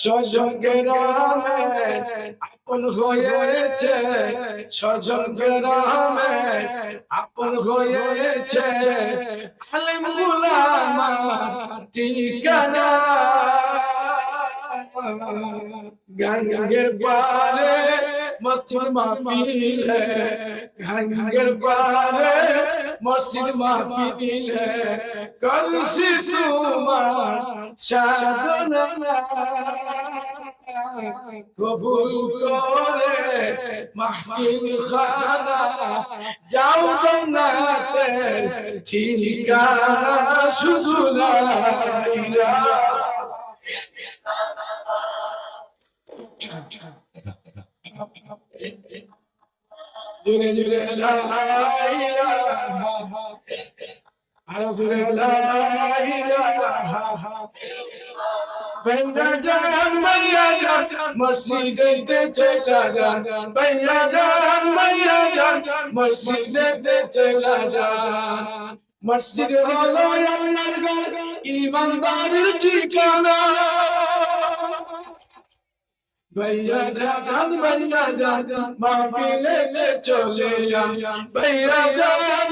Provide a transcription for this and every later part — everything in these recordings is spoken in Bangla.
স্বজন গ্রামে আপন হয়েছে, স্বজন গ্রামে আপন হয়েছে, আলেম উলামা ঠিকানা গঙ্গের পারে মসজিদ মাহফিল হ্যায়, গঙ্গের পারে মসজিদ মাহফিল হ্যায়, করছি তোমার সাধনা কবুল করে মাহফিল খানা, যাও জান্নাতে ঠিকানা, শুধু লা ইলাহা জুরে জুরে লা ইলাহা, আরো জুরে লা ইলাহা। ভাইয়া জান মসজিদে চলা যান, ভাইয়া জান মসজিদে চলা যান। মসজিদ হলো আল্লাহর ঘর, ঈমানদারের ঠিকানা। ভাইয়া জান মাহফিলে চলে যান, ভাইয়া জান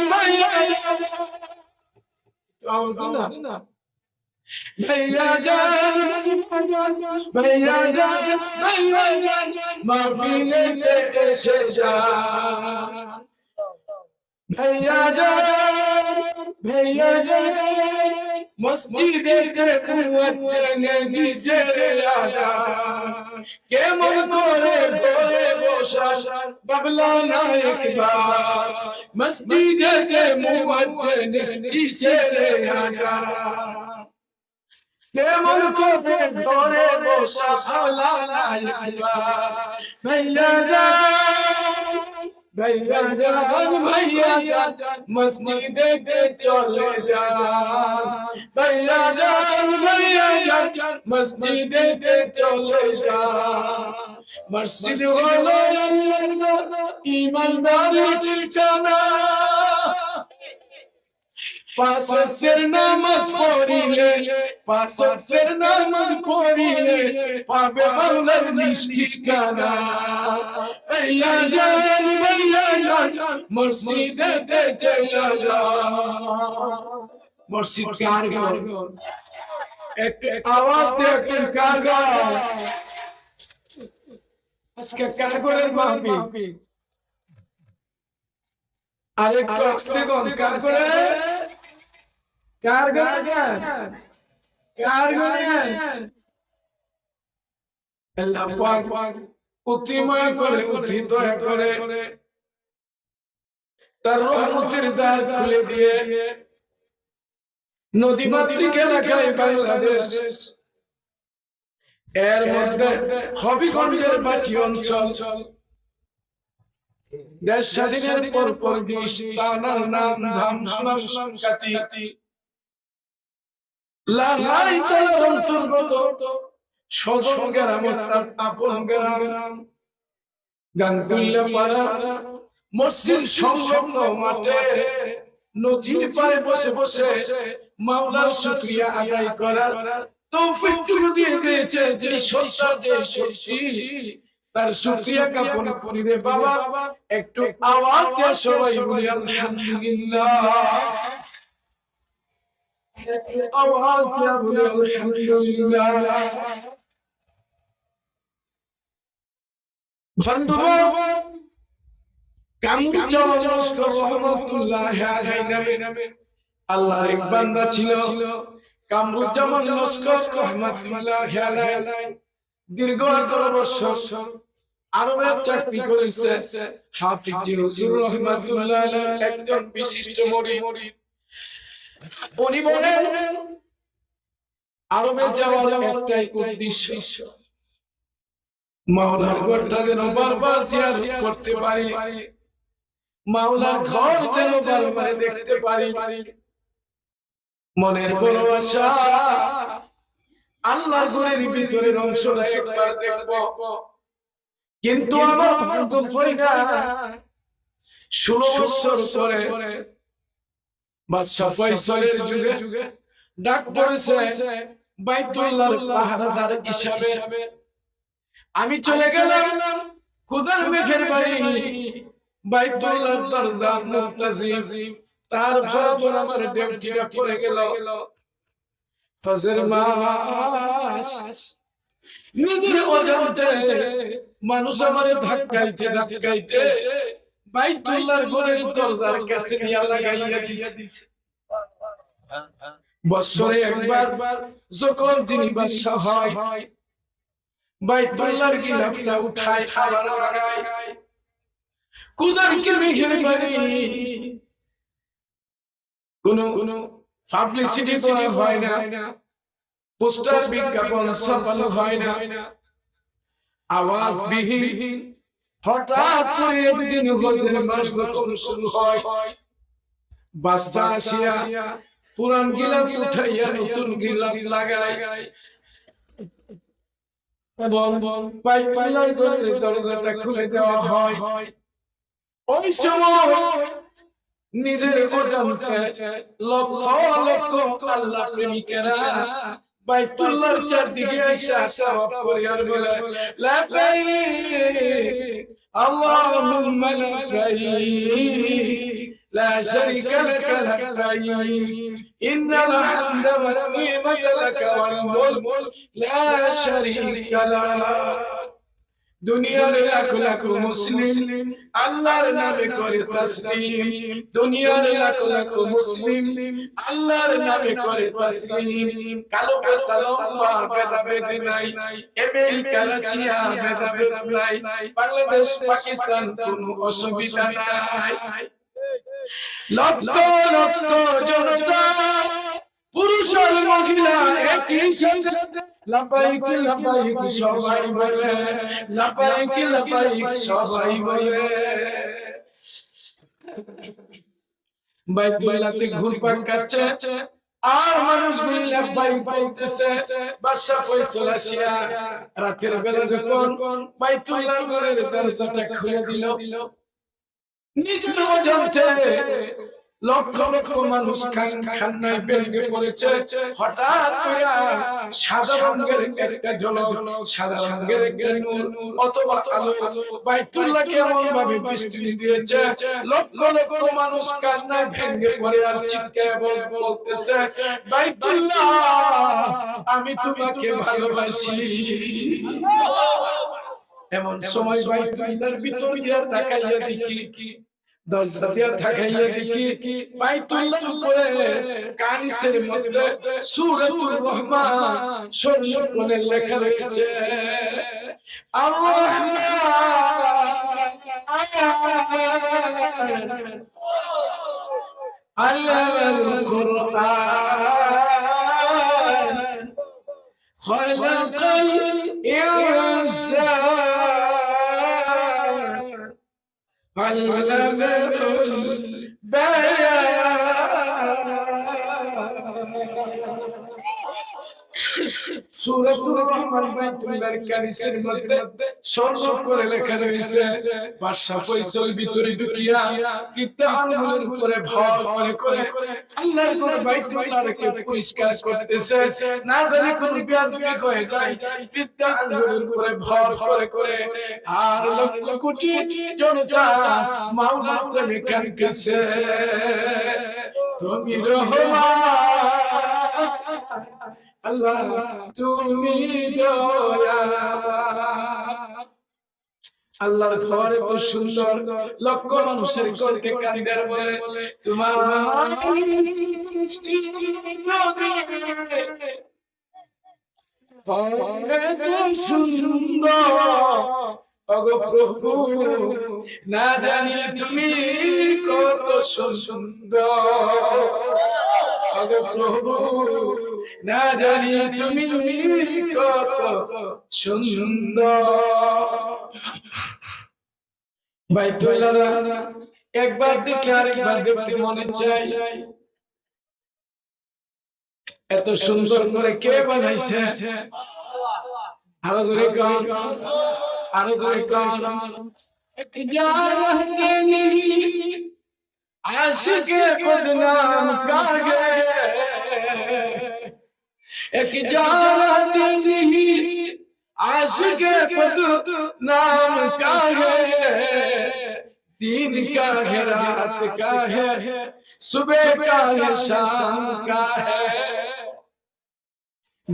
আওয়াজ দিন না। भैया जान महफिले में ऐसे जान, भैया जान मस्जिदे के कुआते ने से आजान, के मन करे भोरे रोशन बबला ना एक बार, मस्जिदे के मुआते ने से आजान, কেমন করে ঘরে বসা ভাইয়া জান মসজিদে চলে যান, ভাইয়া জান মসজিদে চলে যান। মসজিদ হলো ঈমানদারের ঠিকানা, পাঁচ ওয়াক্তের নামাজ পড়িলে পাবে বাংলার মিষ্টি ঠিকানা। ভাইয়া জান মসজিদে চলে যান। মসজিদ কার ঘর? একটু আওয়াজ দেখেন, কার ঘর? আজকে কার ঘরের মাহফিল? আরেকটু আসতে কোন, কার ঘরে? আল্লাহ পাক অতিময় করে অতি দয়া করে তার রহমতের দ্বার খুলে দিয়ে নদীমাতৃক এলাকায় বাংলাদেশ, এর মধ্যে হবিগঞ্জের বাকি অঞ্চল, দেশ স্বাধীনের পর যে স্থানের নাম ধাম শোনা সংখ্যাতি লাহাই তার অন্তর্গত স্বজন গ্রাম, আপন গ্রাম গাঙ্গুল্লা পাড়া মসজিদ সংলগ্ন মাঠে নদীর পাড়ে বসে বসে মাওলার শুকরিয়া আদায় করার তৌফিক দিয়ে দিয়েছে যে সত্তা, যে শক্তি, তার শুকরিয়া জ্ঞাপন করি রে বাবা। একটু আওয়াজ দিয়ে সবাই বলি আলহামদুলিল্লাহ, আওয়াজ দিয়ে বলি আলহামদুলিল্লাহ। বন্ধুগণ, কামরুজ্জামান লস্কর রহমাতুল্লাহ আলাইহি নামে আল্লাহর এক বান্দা ছিল। কামরুজ্জামান লস্কর রহমাতুল্লাহ আলাইহি দীর্ঘ 11 বছর আরবে চাকরি করেছে। হাফিজ হুজুর রহমাতুল্লাহ আলাইহি একজন বিশিষ্ট মুরিদ। উনি বলেন আরবে যাওয়ার একটাই উদ্দেশ্য, মাওলার ঘরটা যেন বারবার জিয়ারত করতে পারি, মাওলার ঘর যেন বারবার দেখতে পারি। মনের বড় আশা আল্লাহর ঘরের ভিতরের অংশটা একবার দেখব, কিন্তু আমার ভাগ্য হয় না। 16 বছর পরে বাদশা ফয়সালের যুগে ডাক পড়েছে, বাইতুল্লাহর পাহারাদার হিসাবে আমি চলে গেলাম খোদার মেঘের বাড়ি বাইতুল্লাহর দরজা মুতাজিম তার বরাবর আমার ডিউটিটা পড়ে গেল ফজর মাস নিজের অজান্তে মানুষ আমার ধাক্কাইতে বাইতুল্লাহর ঘরের দরজার কাছে নিয়ে লাগাইয়া দিছে বছরে একবার যখন যিনি বাদশা হয় বাইতুল্লাহর গিলাফটা উঠায় আবার লাগায় কুদারকে মেঘের বাড়ি কোনো পাবলিসিটি করা হয় না পোস্টার বিজ্ঞাপন ছাপানো হয় না আওয়াজ বিহীন হঠাৎ করে একদিন হজের মাস যখন শুরু হয় বাদশা আসিয়া পুরান গিলাফ উঠাইয়া নতুন গিলাফ লাগায় এবং বাইতুল্লাহর ঘরের দরজাটা খুলে দেওয়া হয় ওই সময় নিজের অজান্তে লক্ষ লক্ষ আল্লাহ প্রেমিকেরা বাইতুল্লাহর চারদিকে এসে তাওয়াফ করে আর বলে লাব্বাইক আল্লাহুম্মা লাব্বাইক লা শারীকা লাক লাব্বাইক ইন্নাল হামদা ওয়ান নি'মাতা লাক ওয়াল মুলক লা শারীকা লাক দুনিয়ার লাখ লাখ মুসলিম আল্লাহর নামে করে তাসলিম দুনিয়ার লাখ লাখ মুসলিম আল্লাহর নামে করে তাসলিম কালো সালাম ভেদাভেদ নাই আমেরিকা রাশিয়া ভেদাভেদ নাই বাংলাদেশ পাকিস্তান কোনো অসুবিধা নাই লক্ষ লক্ষ জনতা পুরুষ আর মহিলা একই সাথে লাপাইক লাপাইক সবাই বলে লাপাইক লাপাইক সবাই বলে বাইতুল্লাহতে ঘুরপাক কাটছে আর মানুষগুলি লাপাইক বলতেছে বাদশা ফয়সাল আসিয়া রাতের বেলা যখন বাইতুল্লাহর ঘরের দরজাটা খুলে দিল নিজের অজান্তে লক্ষ লক্ষ মানুষ খান্নায় বেরিয়ে পড়েছে হঠাৎ করে সাদা রঙের একটা ঝলক সাদা রঙের একটা নূর অথবা আলো বাইতুল্লাহকে এমন ভাবে বৃষ্টি দিয়েছে লক্ষ লক্ষ মানুষ কান্নায় ভেঙে পড়ে আর চিৎকার বলতেছে বাইতুল্লাহ আমি তোমাকে ভালোবাসি এমন সময় বাইতুল্লাহর ভিতর দিয়ে তাকাইয়া দেখি দরজা দিয়ে তাকাইয়া দেখি বাইতুল্লাহর উপরে কানিসের মধ্যে সূরাতুর রহমান স্বর্ণে লেখা রয়েছে আর-রহমান আল্লামাল কুরআন খালাকাল ইনসান علمه البيان সূরাতুর রহমান বাইতুল্লাহর কানিসের মধ্যে স্বর্ণ করে লেখা রয়েছে বাদশা ফয়সাল ভিতরে ঢুকিয়া পিতা আঙ্গুলের উপরে ভর করে আল্লাহর ঘর বাইতুল্লাহকে পরিষ্কার করতেছে না জানি কোন বেয়াদবি হয়ে যায় পিতা আঙ্গুলের উপরে ভর করে আর লক্ষ কোটি জনতা মাওলার প্রেমে কাঁদতেছে তুমি রহমান আল্লাহ তুমি দয়াল আল্লাহর ঘর এত সুন্দর লক্ষ মানুষের ঘরকে কাঁদার বলে তোমার এত সুন্দর ওগো প্রভু না জানি তুমি কত সুন্দর ওগো প্রভু না জানি তুমি কত সুন্দর বাইতুল্লাহ একবার দেখলে আরেকবার দেখতে মনে চাই এত সুন্দর করে কে বানাইছে আরো জোরে গান আরো জোরে গান যা রহতে नहीं आशिक बदनाम का है एक जारा दिल ही आशिक खुद नाम का है, दिन का है रात का है, सुबह का है शाम का है।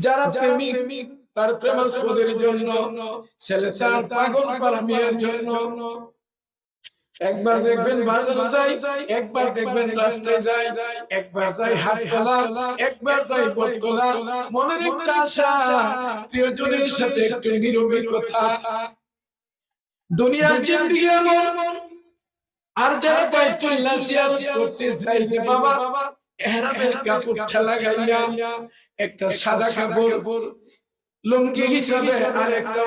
যারা প্রেমিক তার প্রেমাস্পদের জন্য, ছেলে তার পাগল পারা মেয়ের জন্য, একবার দেখবেন বাজারে যাই, একবার দেখবেন রাস্তায় যাই, একবার যাই হাটখোলা, একবার যাই বটতলা, মনের একটা আশা প্রিয়জনের সাথে একটু নীরবে কথা। দুনিয়ার জিন্দেগি এমন। আর যারা বাইতুল্লাহ জিয়ারত করতে যায় যে বাবা ইহরামের কাপড়টা লাগাইয়া একটা সাদা কাপড় লুঙ্গি হিসাবে আর একটা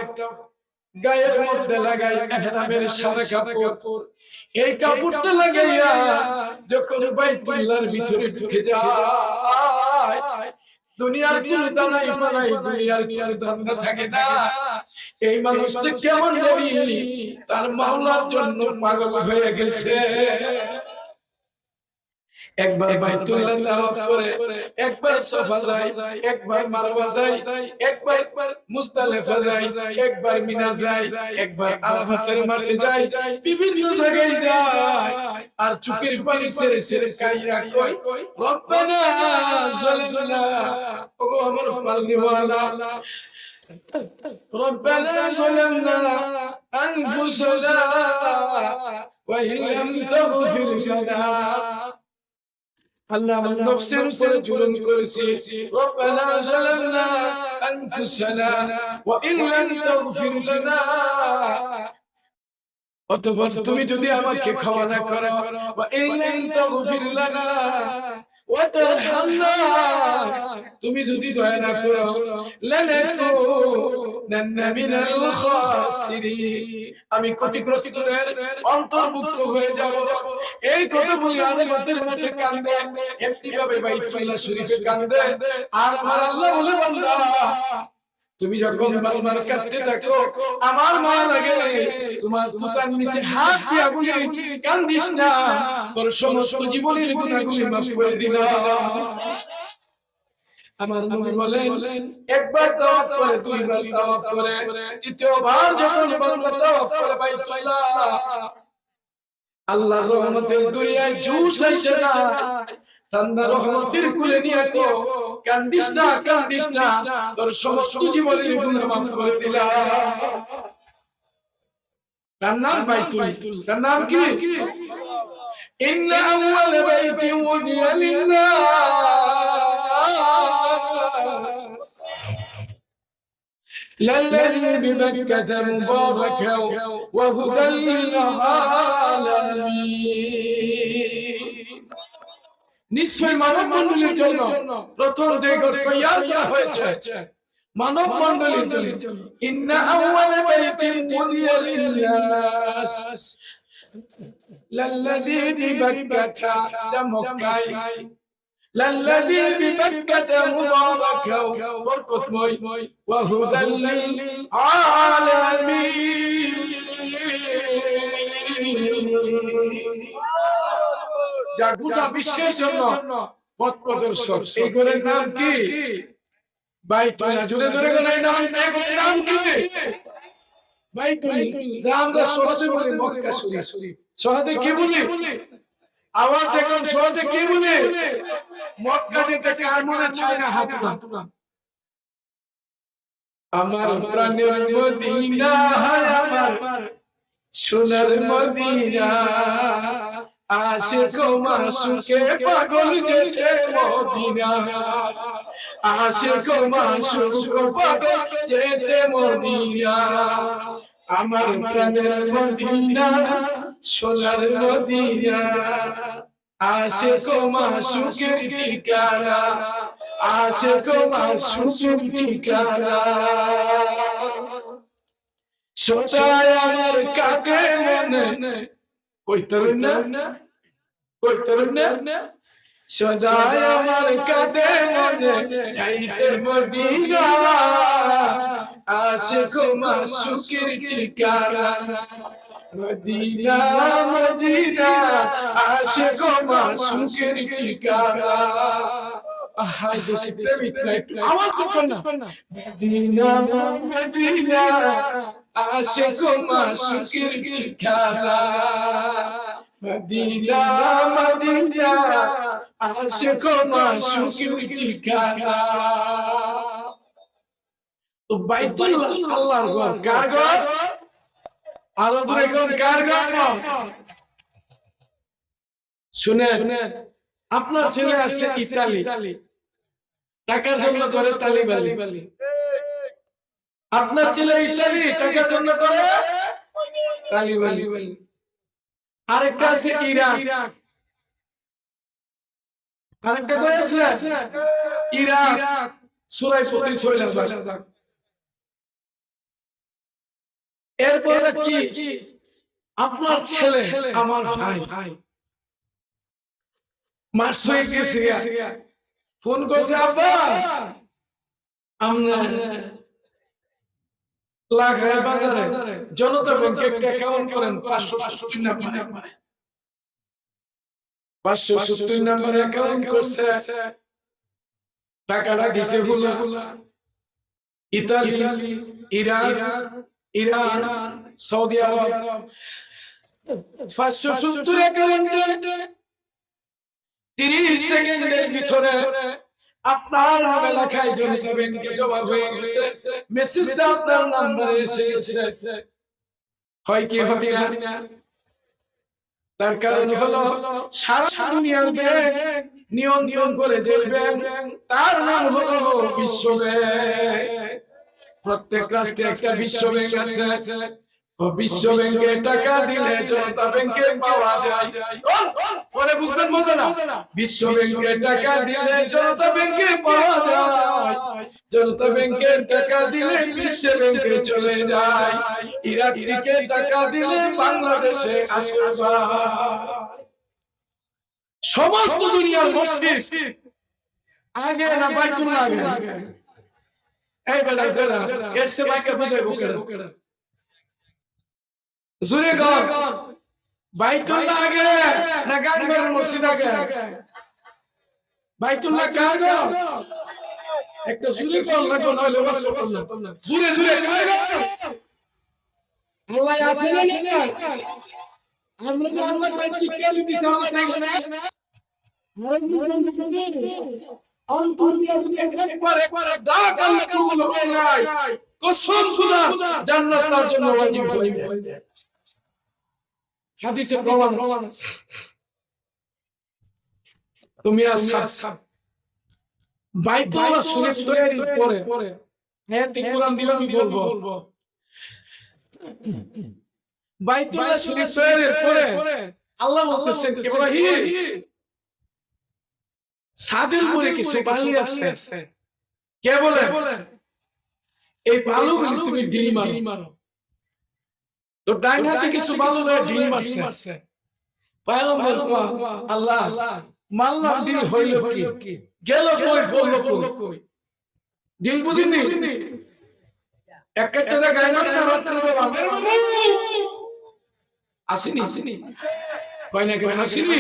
গায়ের মধ্যে লাগাই ইহরামের সাদা কাপড়, এই কাপড়টা লাগাইয়া যখন বাইতুল্লাহর ভিতরে ঢুকে যায়, দুনিয়ার কোনো দানাই পানাই, দুনিয়ার কোনো ধান্দা থাকে না। এই মানুষটা কেমন জানি তার মাওলার জন্য পাগল হয়ে গেছে। একবার বাইতুল্লাহ তাওয়াফ করে, একবার সাফা যায়, একবার মারওয়া যায়, একবার মুজদালিফা যায়, একবার মিনা যায়, একবার আরাফাতের মাঠে যায়, বিভিন্ন জায়গায় যায়। আর চোখের পানি ছেড়ে ছেড়ে কাইয়া কই রব্বানা যালামনা, ওগো আমার পালনিওয়ালা, ربنا ظلمنا أنفسنا وإن لم تغفر لنا, আল্লাহ আমার নফসের উপরে জুলুম করেছি, রব্বানা যালামনা আনফুসানা ওয়া ইন লাম তাগফির লানা, অতঃপর তুমি যদি আমাকে ক্ষমা না করো, ওয়া ইন লাম তাগফির লানা ওয়া তারহামনা, তুমি যদি দয়া না করো, লানাকুনান্না মিনাল খাসিরিন, আমি ক্ষতিগ্রস্তদের অন্তর্ভুক্ত হয়ে যাব। এই কথা বলি আরাফাতের মাঠে কান্দে, এমনি ভাবে বাইতুল্লাহ শরীফে কান্দে। আর আমার আল্লাহ বলে বান্দা তুমি যখন বারবার কাঁদতে থাকো আমার মায়া লাগে, তোমার তুতার নিচে হাত দিয়া বলি কান্দিস না, তোর সমস্ত জীবনের গুনাহগুলি মাফ করে দিলাম। আমার নবী বলেন একবার তাওয়াফ করে, দুইবার তাওয়াফ করে, তৃতীয়বার যখন বান্দা তাওয়াফ করে বাইতুল্লাহ, আল্লাহর রহমতের দুনিয়ায় জুস আসে না, ঠান্ডা রহমতের কুলে নিয়ে কো কান্দিস না, কান্দিস না, তোর সমস্ত জীবনের গুনাহ মাফ করে দিলাম। তার নাম বাইতুল, তার নাম কি? ইন্না আউয়াল বাইতি উদিয়া লিল্লাহ للذي بمكة مباركا وهدى للعالمين, নিশ্চয় মানব মণ্ডলীর জন্য প্রথম যে ঘর তৈয়ার করা হয়েছে মানব মণ্ডলীর জন্য। ইন্না আউয়াল বাইতিন উদিয়া লিল্লাস লাল্লাযী বিবাক্কাতা, যা মক্কায়, লাল্লাযী বিবাক্কাতা মুবারাকা, বরকতময়, ওয়া হুদাল লিল আলামিন, যা গোটা বিশ্বের জন্য পথ প্রদর্শক। এই ঘরের নাম কি? বাইতুল্লাহ। জোরে জোরে করে নাম, এই ঘরের নাম কি? বাইতুল্লাহ। যা আমরা সহজে বলি মক্কা শরীফ, সহজে কি বলি? আওয়াজ দেখুন, সহজে কি বলি? মক্কা যেতে কার মনে চায় না? হাত তুলান। আমার প্রাণের মদিনা, আমার সোনার মদিনা, আশিক মাসুকে পাগল যেতে মদিনা, আশিক মাসুক পাগল যেতে মদিনা, আমার প্রাণের মদিনা, সোনার মদিনা, আশিক মাসুকের ঠিকানা, আশিক মাসুকের ঠিকানা। সোনায় আমার কাকে মনে কই তরুণ না, কই তরুণ না, সদায় আমার কাকে মনে যাইতে মদিনা, আশিক মাসুকের ঠিকানা, মদিনা মদিনা, আশিক মাসুকের ঠিকানা, হাই দেশে প্রেমিক আওয়াজ তো কর না মদিনা মদিনা আশিক মাশুকের খেলা মদিনা মদিনা আশিক মাশুকের খেলা তো বাইতুল্লাহ আল্লাহর ঘর কার ঘর আরো দূরে কোন কার ঘর শুনেন আপনার ছেলে আছে ইতালি টাকার জন্য করে তালিবালি আপনার ছেলে ইতালি টাকার জন্য করে তালিবালি আরেকটা আছে ইরাক আরেকটা আছে ইরাক সূরা প্রতি চলে যাক এরপরে কি আপনার ছেলে আমার ভাই মাস হয়ে গেছে ফোন করছে আব্বা আমরা লাখায় বাজারে জনতা ব্যাংকে একটা অ্যাকাউন্ট করেন 570 নাম্বারে 570 নাম্বারে অ্যাকাউন্ট করছে টাকাটা দিছে ফুলা ইতালি ইরান সৌদি আরব 570 অ্যাকাউন্টে 30 সেকেন্ডের ভিতরে আপনার নামে লেখায় জনতা ব্যাংকে জমা হয়ে গেছে মেসেজটা আপনার নম্বরে এসে গেছে হয় কি হবে না তার কারণ হলো সারা দুনিয়ার ব্যাংক নিয়ন্ত্রণ করে যে ব্যাংক তার নাম হলো বিশ্ব ব্যাংক প্রত্যেক রাষ্ট্রে একটা বিশ্ব ব্যাংক আছে ও বিশ্ব ব্যাংকে টাকা দিলে জনতা ব্যাংকে পাওয়া যায় পরে বুঝবেন মজা না বিশ্ব ব্যাংকে টাকা দিলে জনতা ব্যাংকে পাওয়া যায় জনতা ব্যাংকের টাকা দিলে বিশ্ব ব্যাংকে চলে যায় ইরাক থেকে টাকা দিলে বাংলাদেশে আসে সমস্ত দুনিয়ার মসজিদ আগে না বাইতুল্লাহ আগে এই বেটা জেরা এসে বাইকে বুঝাইবো কেন জুরে গর বাইতুল্লাহ আগে না গানঘরের মসজিদ আগে বাইতুল্লাহ কার গর একটা জুরে গর লাগো নইলে বাস করতাম না জুরে কার গর আল্লাহ আছে না আমরা তো আল্লাহ পাইছি কেলি দিছে আল্লাহ থাকে না অন্তর দিয়ে যদি একবার ডাক আল্লাহ কবুল হয় নাই কসম খোদা জান্নাত তার জন্য ওয়াজিব হয়ে যায় হাদিসে প্রমাণ আছে তুমি আসব বাইতুল্লাহ শরীফ তৈরির পরে আয়াতে কোরআন দিয়ে আমি বলবো বাইতুল্লাহ শরীফ তৈরির পরে আল্লাহ বলতেছেন ইব্রাহিম সাদের পরে কিছু বালি আছে কে বলে এই বালুগুলি তুমি ঢিল মারো তো ডাইন হাতে কিছু বালু ঢিল মারছে পয়গম্বর আল্লাহ মাল্লা ঢিল হইল কি গেল কই বলল কই ঢিল বুঝিনি একটা জায়গায় না রাত্রে বেলা মেরে বাবু আসেনি কই না কেন আসেনি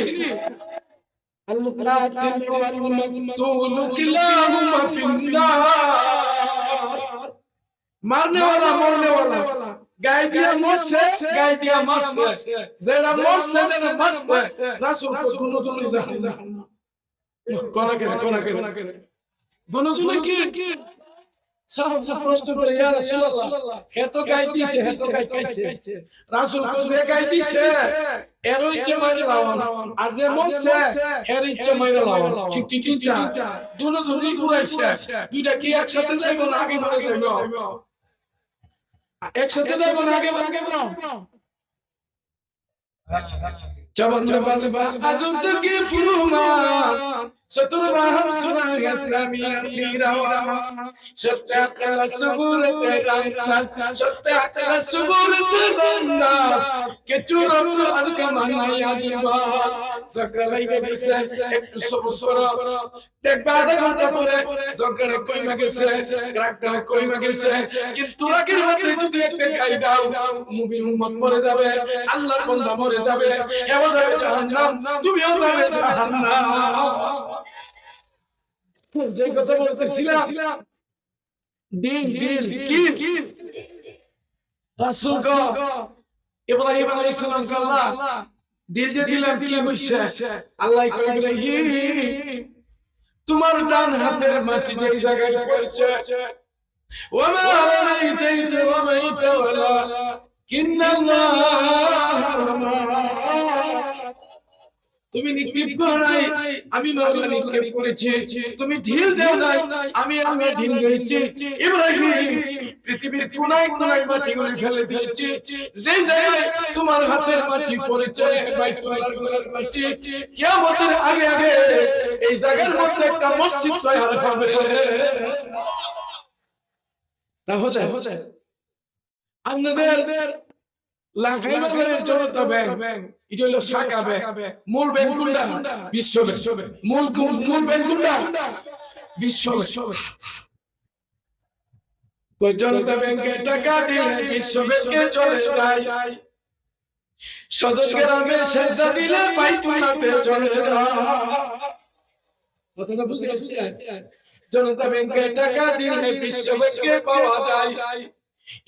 मारने वाला मरने वाला गाय दिया मरसे जेड़ा मरसे जेड़ा मरसे रासूल को दोनों जहान्नम कोना करे दोनों की साहब से प्रश्न करे या রাসূলুল্লাহ হে তো গাই দিছে হে তো গাই খাইছে রাসূল কো যে গাই দিছে এর ইচ্ছে মাইরা লাওয়ান আর যে মরছে এর ইচ্ছে মাইরা লাওয়ান ঠিক তিনটা দুনো জনই ঘুরাইছে দুইটা কি একসাথে যাইবো না আগে মারা যাইবো একসাথে যাইবো না আগে जब अजुन की फुरुमान सतुरवा हम सुना इस्लामी नीरावा सत्य कल सबूर तेरा सत्य कल सबूर तेरा के चुरो तो अदकमाना यादिबा सकलाई के दिसे एक सबूर करो देख बाद घंटा পরে জগড়ে কই মাগেছে গ্রাকটা কই মাগেছে কিন্তু রাগের মধ্যে যদি একটা গাই দাও মুমিন উম্মত মরে যাবে আল্লাহর বান্দা মরে যাবে এও যাবে জাহান্নাম তুমিও যাবে জাহান্নাম যে কথা বলতেছিলাম, ডিল ডিল কি রাসূল গো ইব্রাহিম আলাইহিস সালাম আল্লাহ ডিল যে দিলাম কি হইছে? আল্লাহ কই ইব্রাহিম তোমার ডান হাতের মাটি যে জায়গায় পড়েছে, ওমা রামাইতা ইয রামাইতা ওয়ালাকিন্নাল্লাহ রামা, তুমি নিক্ষেপ করো নাই, আমি মাওলা নিক্ষেপ করেছি। তুমি ঢিল দাও নাই, আমি ঢিল দিয়েছি। ইব্রাহিম পৃথিবীর কোনায় কোনায় মাটিগুলি ফেলে দিয়েছি, যে জায়গায় তোমার হাতের মাটি পড়েছে বাইতুল্লাহর মাটি, কিয়ামতের আগে আগে এই জায়গার মধ্যে একটা মসজিদ তৈরি হবে। তাহলে আপনাদের লাখাই বাজারের জনতা ব্যাংক, এটা হলো শাখা ব্যাংক। মূল ব্যাংক কোনটা? বিশ্ব ব্যাংক। মূল ব্যাংক কোনটা? বিশ্ব ব্যাংক। কই জনতা ব্যাংকে টাকা দিলে বিশ্ব ব্যাংকে চলে যায়, সদর গ্রামে সেজদা দিলে বাইতুল্লাহতে চলে যায়। কথাটা বুঝতে পারছেন? জনতা ব্যাংকে টাকা দিলে বিশ্ব ব্যাংকে পাওয়া যায়,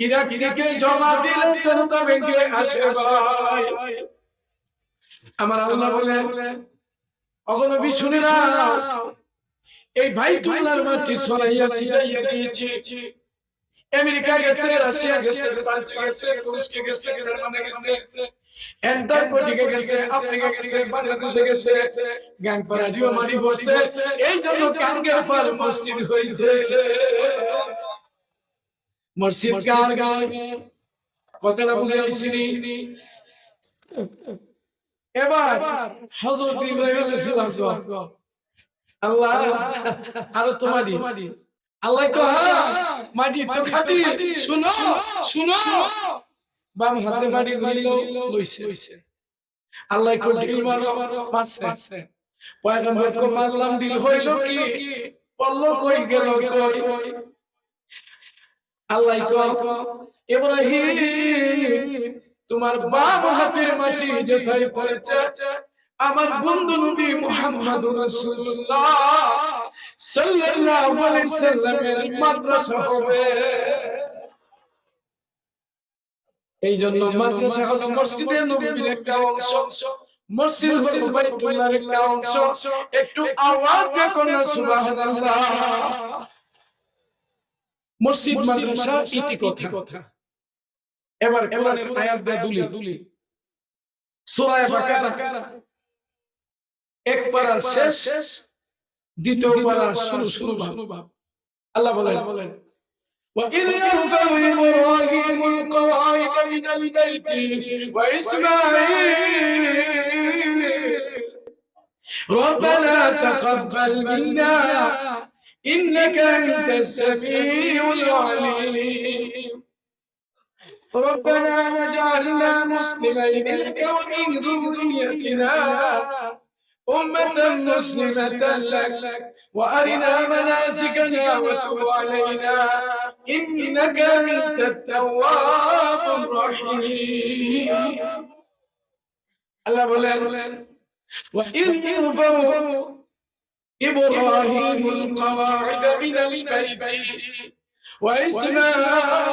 ইরাক থেকে জমা দিলে জনতা ব্যাংকে আসে ভাই। আমার আল্লাহ বলে, অগণবী শুনে নাও, এই বাইতুল্লাহর মাটি ছড়াইয়া ছিটাইয়া দিয়েছি। আমেরিকা গেছে, রাশিয়া গেছে, ফ্রান্স গেছে, রুশ গেছে, জার্মানি গেছে, অ্যান্টার্কটিকা গেছে, আফ্রিকা গেছে, বাংলাদেশে গেছে, গাংপাড়া রিও মারি পড়ছে। এই জন্য গাঙ্গেরপাড় মসজিদ হইছে। মসজিদ কার গান? কথাটা বুঝে আসিনি। এবার হযরত ইব্রাহিম আলাইহিস সালাম আল্লাহ আর তো মাটি, আল্লাহ কো মাটি তো খাটি, শুনো শুনো, বাম হাতে মাটি গুলি লইছে। আল্লাহ কো ঢিল মারো, মারছে। পয়গম্বর কো মারলাম, ঢিল হইল কি? পড়লো কই গেল কই? আল্লাহ কো ইব্রাহিম তোমার বাম হাতের মাটি যেথায় পড়েছে, আমার বন্ধু নবী মুহাম্মদুর রাসূলুল্লাহ সাল্লাল্লাহু আলাইহি সাল্লামের মাদ্রাসা হবে। এই জন্য মাদ্রাসা হলো মসজিদে নববীর একটা অংশ, মসজিদ হলো বাইতুল্লাহর একটা অংশ। একটু আওয়াজ দিয়ে কোন সুবহানাল্লাহ। মসজিদ মাদ্রাসার ইতি কথা। এবার কোরআনের আয়াত দিয়ে দুলি। সূরা বাকারা এক পারার শেষ, দ্বিতীয় পারার শুরু ভাব। আল্লাহ বলেন, وَإِذْ يَرْفَعُ إِبْرَاهِيمُ الْقَوَاعِدَ مِنَ الْبَيْتِ وَإِسْمَاعِيلُ رَبَّنَا تَقَبَّلْ مِنَّا إِنَّكَ أَنْتَ السَّمِيعُ الْعَلِيمُ رَبَّنَا وَاجْعَلْنَا مُسْلِمَيْنِ لَكَ وَمِنْ ذُرِّيَّتِنَا أمة مسلمة لك وأرنا مناسكنا وتب علينا إنك أنت التواب الرحيم. الله بولن وإذ يرفع إبراهيم القواعد من البيت وإسماعيل,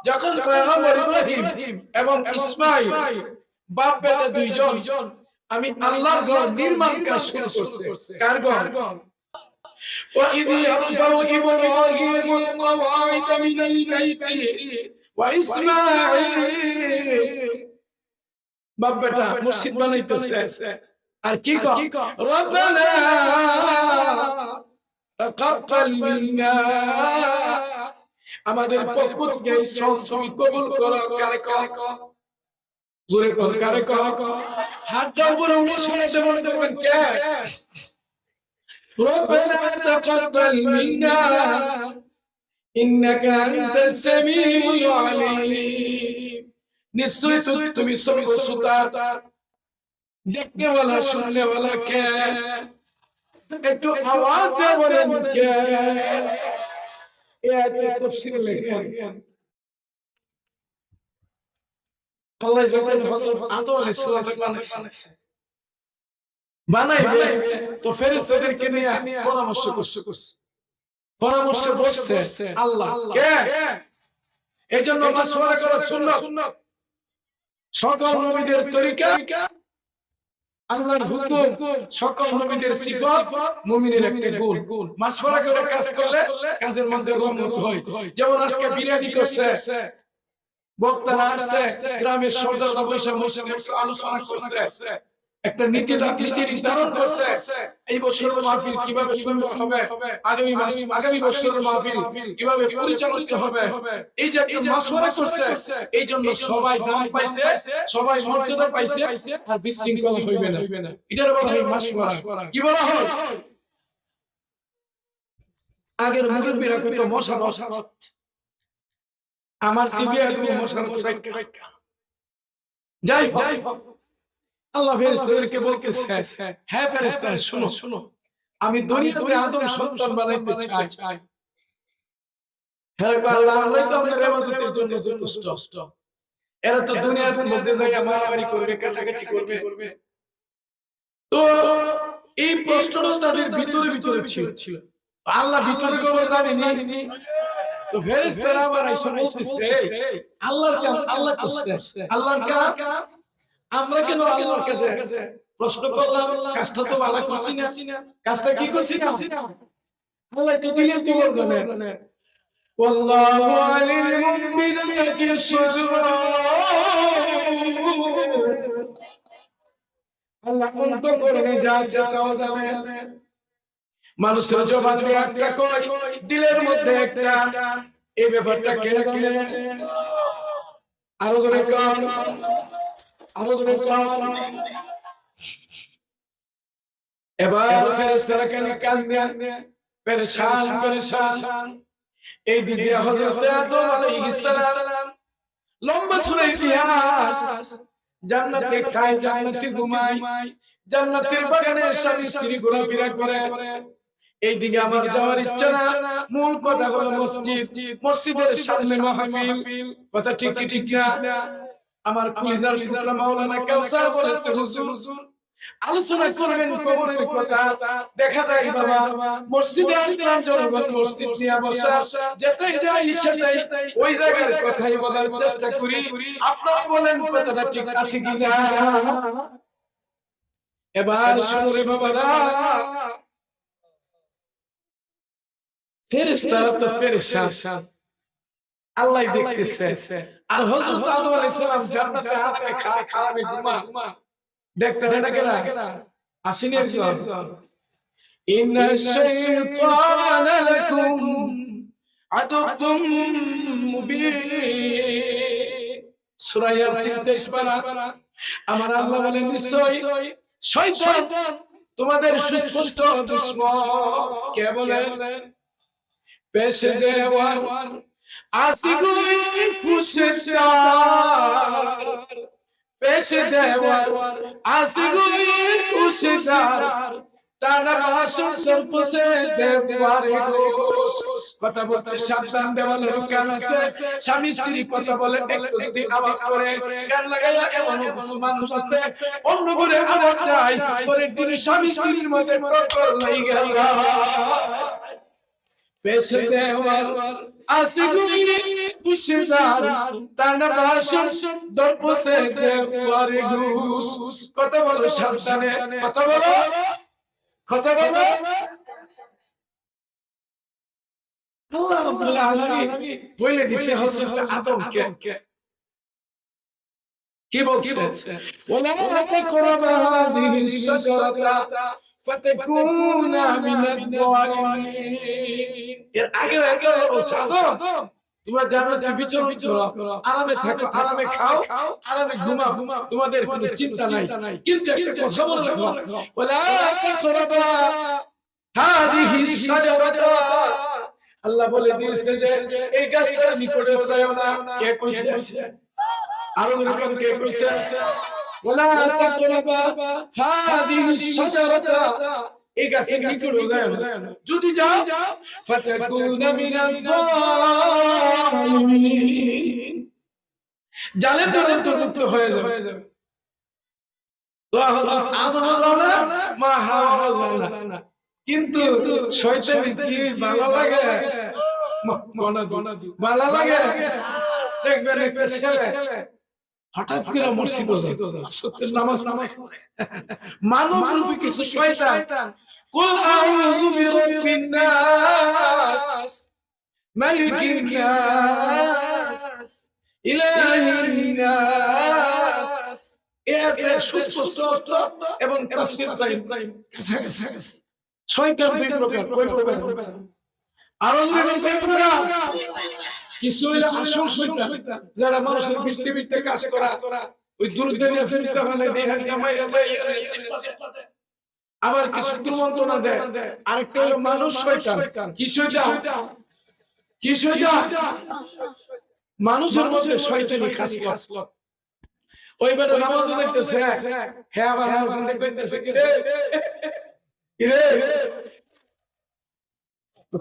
যখন পয়গম্বর ইব্রাহিম এবং ইসমাঈল বাপ বেটা দুইজন আমি আল্লাহর ঘর নির্মাণ কাজ শুরু করছে। কার ঘর? وَإِذْ يَرْفَعُ إِبْرَاهِيمُ الْقَوَاعِدَ مِنَ الْبَيْتِ وَإِسْمَاعِيلُ, বাপ বেটা মসজিদ বানাইতেছে। আর কি কয়? রব্বানা তাকাব্বাল মিন্না, আমাদের পক্ষ থেকে এই শ্রম তুমি কবুল করো। কারে কয়? জোরে কর, কারে কয়? হাতটা উপরে উঠে শোনাতে মনে করবেন কে? রব্বানা তাকাব্বাল মিন্না ইন্নাকা আনতাস সামিউল আলিম, নিশ্চয় তুমি সর্বশ্রোতা, দেখতে वाला শুননে वाला কে? একটু আওয়াজ দিয়ে বলেন কে? এই আয়াতের তাফসীর লেখেন আল্লাহ যখন হযরত আদম আলাইহিস সালাম বানাইছে, বানাইবে, তো ফেরেশতাদেরকে নিয়ে পরামর্শ করছে, পরামর্শে বসছে আল্লাহ। কে? এজন্য মাশওয়ারা করা সুন্নাত। সকল নবীদের তরিকা, আল্লাহর হুকুম, সকল নবীদের সিফাত, মুমিনের একটা গুণ। মাশওয়ারা করে কাজ করলে কাজের মধ্যে রহমত হয়। যেমন আজকে বিরিয়ানি করছে, বক্তারা আসছে, গ্রামের সর্দাররা বসে আলোচনা করছে, একটা নীতি নির্ধারণ করছে এই বছরের মাহফিল কিভাবে সুন্দর হবে, আগামী বছরের মাহফিল কিভাবে পরিচালিত হবে। এই যে একটা মাশওয়ারা করছে, এই জন্য সবাই নাম পাইছে, সবাই মর্যাদা পাইছে, আর বিশৃঙ্খলা হইবে না। এটার বলা হয় মাশওয়ারা। কি বলা হয়? আগের মুরব্বীরা কত মশারত, আমার সিবিআর তুমি মশারত রাখা। যাই হোক, আল্লাহ ফেরেশতাদেরকে বলতেছে, হ্যাঁ ফেরেশতারা শুনো, আমি দুনিয়াতে আদম সন্তান বানাইতে চাই। হ্যাঁ আল্লাহ, আল্লাহ তো আপনার ইবাদতের জন্য যথেষ্ট। এরা তো দুনিয়ার মধ্যে জায়গা মারামারি করবে, কাটাকাটি করবে। তো এই প্রশ্নটা তাদের ভিতরে ছিল। আল্লাহ ভিতরে করে জানেনি। তো ফেরেশতারা আবার এসে বলতেছে, আল্লাহর কাজ আল্লাহ করছে, আল্লাহর কাজ আমরা কেন আল্লাহর কাছে প্রশ্ন করলাম? কাজটা তো ভালো করছি না, কাজটা কি করছি না, আল্লাহ তো দিলেন কি বলবেন? ওয়াল্লাহু আলিমুম বিযাতি সুদূর। আল্লাহ অন্তঃকরণে যা আছে তাও জানে। মানুষের জবান দিয়ে একটা কই, দিলের মধ্যে একটা। এই ব্যাপারটা কে রাখলে? আরো ধরে কান, আরো ধরে কান। এবার ফেরেশতারা কান্না পেরেশান। এই দিকে হযরত আদম আলাইহিস সালাম, লম্বা সূরা ইতিহাস, জান্নাতে খায়, জান্নাতে ঘুমায়, জান্নাতের বাগানে স্বামী স্ত্রী ঘোরাফেরা করে। এইদিকে আমার যাওয়ার ইচ্ছা না। মূল কথা হলো মসজিদের সামনে মাহফিল। কথা ঠিক না? আমার কলিজার টুকরা মাওলানা কাউসার বলেছে, হুজুর আলোচনা করবেন কবরের কথা। দেখা যায় বাবা, মসজিদে আসলাম, জনগণ মসজিদ নিয়ে বসা, যেতেই যাই সেটাই ওই জায়গার কথাই বলার চেষ্টা করি। আপনারা বলেন কথাটা ঠিক আছে কিনা? এবার শুনুরে বাবারা, ফেরেশতারা তো পেরেশান, আল্লাহ দেখতেছে। আর হযরত আদম আলাইহিস সালাম জান্নাতে আরামে খায়, আরামে ঘুমা। দেখতে না কেনা আসেনি একজন? ইন্নাশ শাইতানা লাকুম আদুউম মুবিন। সূরা ইয়াসিন 23 পারা। আমার আল্লাহ বলেন, নিশ্চয় শয়তান তোমাদের সুস্পষ্ট দুশমন। কে বলেন? পেশে দেওয়ার আসিগুই ফুসেদার, পেশে দেওয়ার আসিগুই ফুসেদার, তানা ভাষণ সর্পসে দেওয়ারে দোষ। কথা বলতে সাবধান, দেওয়ালের কান আছে। স্বামী স্ত্রী কথা বলে একটু যদি আওয়াজ করে, গান লাগাইয়া এমন কিছু মানুষ আছে অন্য করে আওয়াজ দেয়, পরের দিন স্বামী স্ত্রীর মধ্যে টক্কর লাগা যায়। পেশে দেওয়ার আসিগুই ফুসেদার, তানা ভাষণ দর্পসে দেওয়ারে দোষ। কথা বলো সাবধানে, কথা বলো। আল্লাহ রাব্বুল আলামিন বলে দিয়েছে হযরত আদমকে, কি বলছে? ওয়ালা তাকরাবা হাযিহিস শাজারাতা ফাতাকুনা মিনাজ জালিমিন। এর আগে আল্লাহ বলছে, আদম তোমরা জান্নাতে বিচরণ করো, আরামে থাকো, আরামে খাও, আরামে ঘুমাও, তোমাদের কোনো চিন্তা নাই। কিন্তু একটা কথা বলে রাখো, ওয়ালা তাকরাবা হাযিহিস শাজারাতা। আল্লাহ বলে দিয়েছে যে এই গাছটার নিকটে যাও না। কে কইছে? আরো রকম কে কইছে? ওয়ালা তাকরাবা হাযিহিস শাজারাতা, এই গাছের নিকটে যাও না। যদি যাও ফাতাকুনা মিনাজ জালিমিন, জালেমদের অন্তর্ভুক্ত হয়ে যাবে। তো হযরত আদমও যায় না, মা হাওয়াও যায় না। কিন্তু শয়তানি কি ভালো লাগে? ভালো লাগে। দেখবেন একটা ছেলে হঠাৎ করে মসজিদে যায়, সত্যের নামাজ পড়ে। মানব রূপী কিছু শয়তান কুল আউযু বিরাব্বিন নাস মালিকিন নাস ইলাহিন নাস, এতে সুস্পষ্ট এবং তাফসীর প্রাইম কাছাকাছি। শয়তান দুই প্রকার, কয় প্রকার? আরো দুই প্রকার। কিছু হইলো আসল শয়তান, যারা মানুষের বৃত্তে কাজ করা, ওই দুর্দিনে ফেরতে হলে দেহান নামাইয়া দেয়। আবার কিছু কুমন্ত্রণা দেয়। আরেকটা হলো মানুষ শয়তান। কি শয়তান? মানুষের মধ্যে শয়তানি খাসলত। ওই বেটা নামাজও দেখতেছে, হ্যাঁ আবার ওখানে কইতেছে কি রে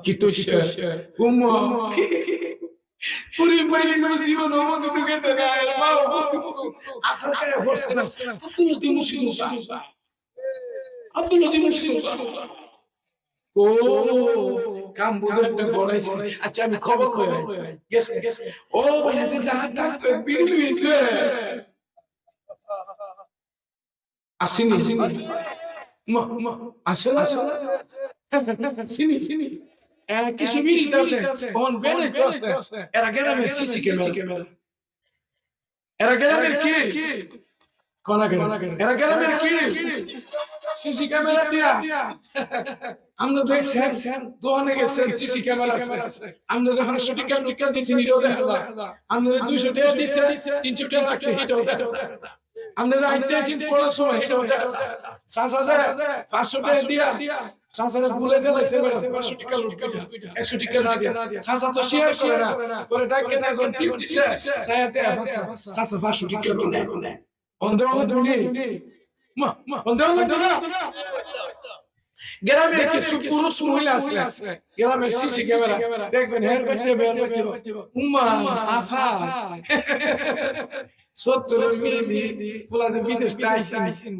কি তো উম্মা পুরি মাইলি করে জীবন মজুদ গেছে না, এর মা বুঝু আসল করে হচ্ছে না। আব্দুল লতিফ মুসলিম ও কাম বুঝে বড়াইছে। আচ্ছা আমি খবর কই গেছে ও এসে ডাক তো বিড়ি হইছে আসেনি আসলে চিনি কিছু মিনিট আছে কোন বেড়ে আছে। এরা গ্রামের সিসি ক্যামেরা, এরা গ্রামের কি এরা গ্রামের কি সিসি ক্যামেরা দিয়া আমরা দেখছেন দোকানে গেছেন সিসি ক্যামেরা আছে। আমরা যখন 100 টাকা দিয়েছি নিরো দেখা আমরা 200 টাকা দিয়েছে 300 টাকা লাগছে হিটাও দেখা। আমরা যে আইতেছি পড়ার সময় হিটাও দেখা। 500 টাকা দিয়া সাসারে ভুলে গেছে 500 টাকা লুট করে 100 টাকা না দিয়া সাসা তো শেয়ার করে না করে ডাকে না যখন টিপ দিছে সায়াতে সাসা 500 টাকা লুট অন্ধ দুনি অন্ধ না। গ্রামের কিছু পুরুষ মহিলা আছে, গ্রামের সিসি ক্যামেরা দেখবেন হের করতে বের করতে উম্মা আফা 70 মেয়েদি ফুলাতে বিদেশ আইছেন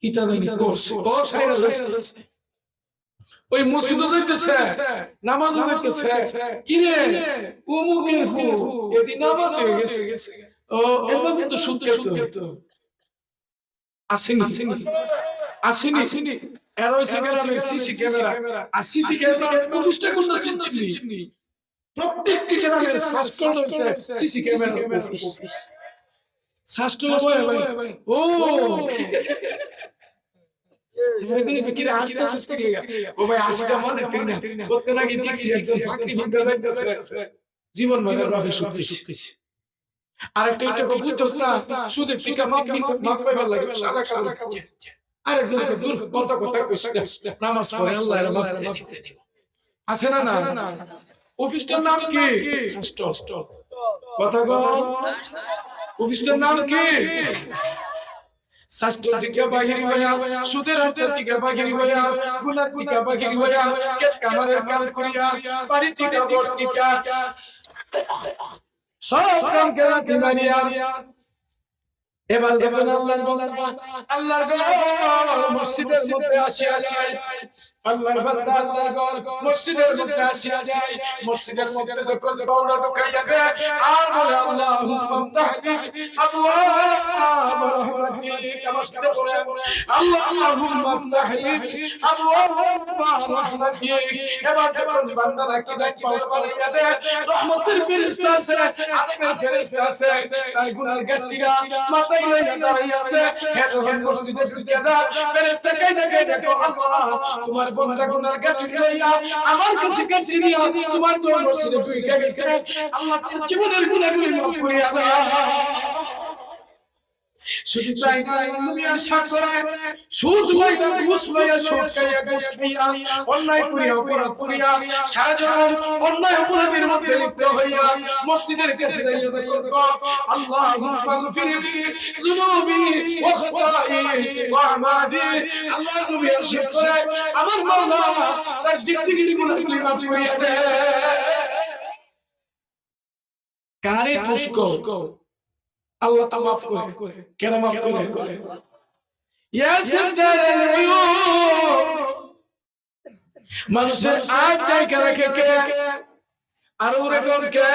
কিটা দিন কোর্স ও সাইরা লইছে ওই মসজিদে যাইতেছে নামাজও যাইতেছে কি রে উমুকের ফু এদি নামাজ হয়ে গেছে ও এবার কিন্তু শুনতে তো আসেনি এর হইছে গ্রামের সিসি ক্যামেরা। আর সিসি ক্যামেরা প্রতিষ্ঠা করতেছেন চিনি প্রত্যেকটি গ্রামের শাস্ত্র হইছে সিসি ক্যামেরা অফিস শাস্ত্র ভাই ও সেদিন কি রে আসতে ও ভাই আশিটা মনে তিন না কত নাকি দেখছি একদম ফাঁকি ভিতরে যাইতেছে জীবন ভরে রবে সুখেছি। আরেকটা এটা বুঝছস না শুধু টিকা মাপ পাইবার লাগে সাদা খাচ্ছে আরেকজনকে দূর কথা কইছ নামাজ পড়ে আল্লাহর মাপ করে দিব আছে না অফিসটার নাম কি শাস্ত্র কথা বল অফিসটার নাম কি শাস্ত্র থেকে বাহিরি হইয়া সুদের হাতের থেকে বাহিরি হইয়া গুনাহ থেকে বাহিরি হইয়া কেট কামারের কাম করিয়া বাড়ি থেকে বর্তিকা সব কাম করা দিমানিয়া এবার আল্লাহর ঘর মসজিদের মধ্যে আসিয়া যায় আল্লাহর বান্দা আল্লাহর ঘর মসজিদের মধ্যে আসিয়া যায় মসজিদের মধ্যে যখন পাউডার ঢুকাইয়া দেয় আর বলে আল্লাহুম্মা তাহলি আবওয়াব রাহমাতিক আমার সাথে বলে আল্লাহুম্মা তাহলি আবওয়াব রাহমাতিক। এবার যখন বান্দা নাকি ডাক পাউডার বাড়িয়া দেয় রহমতের ফেরেশতা আছে আযাবের ফেরেশতা আছে তাই গুনার গাট্টিরা মাথায় লইয়া দাঁড়াইয়া আছে হে যখন মসজিদের ভিতরে যায় ফেরেশতা কই দেখো আল্লাহ তোমার বন্ধা গুনার গাটি লইয়া আমার কাছে কাছে নিয়া তোমার তো মসজিদে ঢুকে গেছে আল্লাহ তার জীবনের গুনাহগুলো মাফ করিয়া দাও। শুধু তাই না দুনিয়ার সাগরে সুদ লইয়া ঘুষ লইয়া সুদ খাইয়া ঘুষ খাইয়া অন্যায় করিয়া অপরাধ করিয়া সারা জীবন অন্যায় অপরাধের মধ্যে লিপ্ত হইয়া মসজিদের কাছে দাঁড়িয়ে আল্লাহুম্মা গফিরলি যুনুবি ওয়া খাতাই ওয়া আমাদি আল্লাহ নবী ইরশাদ করে আমার মাওলা তার জিন্দেগীর গুনাহগুলো মাফ করিয়া দেয়। কারে তুষ্ক আল্লাহ তা মাফ করে কেন মাফ করে ইয়া সিদ্দারাল উয়ুব, মানুষের আয় ডাইকা রাখে কে? আর ওরে কোন কে?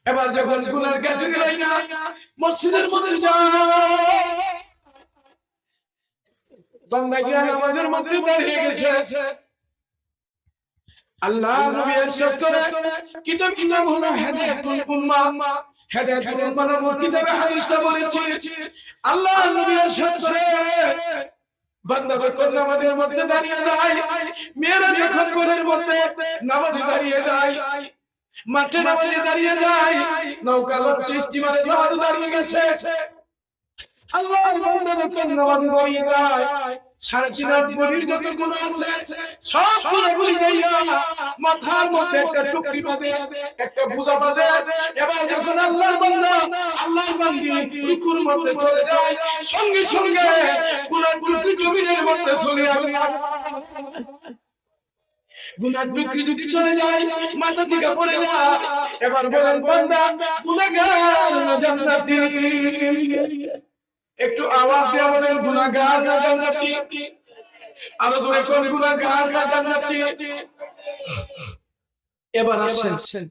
এবার যখন গুনার কাটুরি লাইনা মসজিদের মধ্যে যায়, বান্দা গিয়া নামাজের মধ্যে দাঁড়িয়ে গেছে, আল্লাহ নবী ইরশাদ করে কিতাবের নাম হলো হেদায়েতুল উম্মাহ। হেদায়েতুল উম্মাহ নামক কিতাবে হাদিসটা বলেছি, আল্লাহ নবী ইরশাদ করে বান্দা যখন নামাজের মধ্যে দাঁড়িয়ে যায়, মেয়েরা যখন ঘরের মধ্যে নামাজে দাঁড়িয়ে যায়, মাঠে নামাজে দাঁড়িয়ে যায়, নৌকা লঞ্চ স্টিমারে নামাজে দাঁড়িয়ে গেছে, আল্লাহ বান্দা যখন নামাজে দাঁড়িয়ে যায়, সাড়ে তিন হাত বলির যত গুনাহ আছে সব গুনাহগুলি যাইয়া মাথার মধ্যে একটা টুকরি বাঁধে, একটা বোঝা বাঁধে। এবার যখন আল্লাহর বান্দা আল্লাহর বান্দি রুকুর মধ্যে চলে যায়, সঙ্গে সঙ্গে গুনার টুকরি জমিনের মধ্যে চলে আসে। গুনার টুকরি যদি চলে যায়, মাথা থেকে পড়ে যায়। এবার বলেন বান্দা গুনাহগার না জান্নাতি? একটু আওয়াজ দিয়ে বলেন গুনাহগার না জান্নাতি? আরো জোরে কোন গুনাহগার না জান্নাতি? এবার আসেন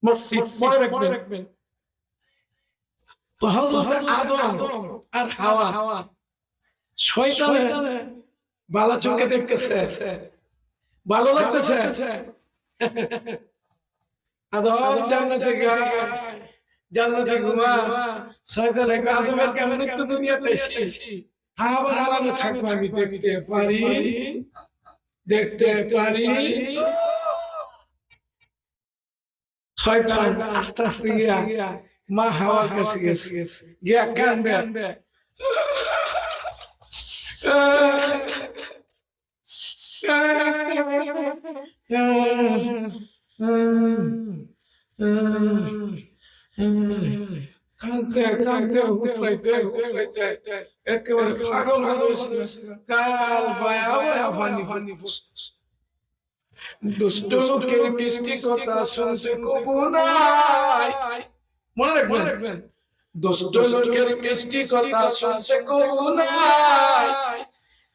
মসজিদ মনে রাখবেন, তো হযরত আদম আর হাওয়া শয়তানে ভালো চোখে দেখতেছে, ভালো লাগতেছে। আদম জান্নাতে যায়, জান্নাতে ঘুমা, শয়তানে আদমের কেমনে তো দুনিয়াতে এসেছি, আবার আরামে থাকবো, আমি দেখতে পারি, দেখতে পারি। শয়তান আস্তে আস্তে গিয়া মা হাওয়ার কাছে গেছে, গিয়া কান্দে, কান্দে কান্দে হুফলাইতে একেবারে পাগল হয়ে গেছে, কাল বায়া বায়া ফানি ফানি। দুষ্ট লোকের মিষ্টি কথা শুনতে কবু নাই, মনে রাখবেন, দুষ্ট লোকের মিষ্টি কথা শুনতে কবু নাই,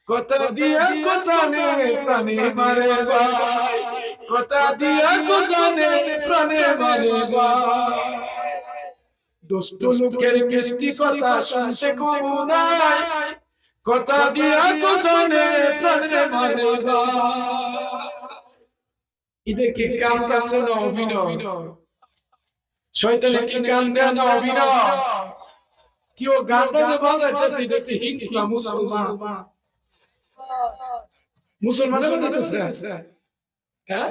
কথা দিয়া কথা নে প্রাণে মারে ভাই, কথা দিয়া কথা নে প্রাণে মারে ভাই। দুষ্ট লোকের মিষ্টি কথা শুনতে কবু নাই, কথা দিয়া কথা নে প্রাণে মারে ভাই। এটা কি কান্দাছে না অভিনয়? শয়তানে কি কান্দে না অভিনয়? কি ও গান বাজাইতেছে? এটা কি হিন্দু না মুসলমান? মুসলমানের বাজাইতেছে? হ্যাঁ,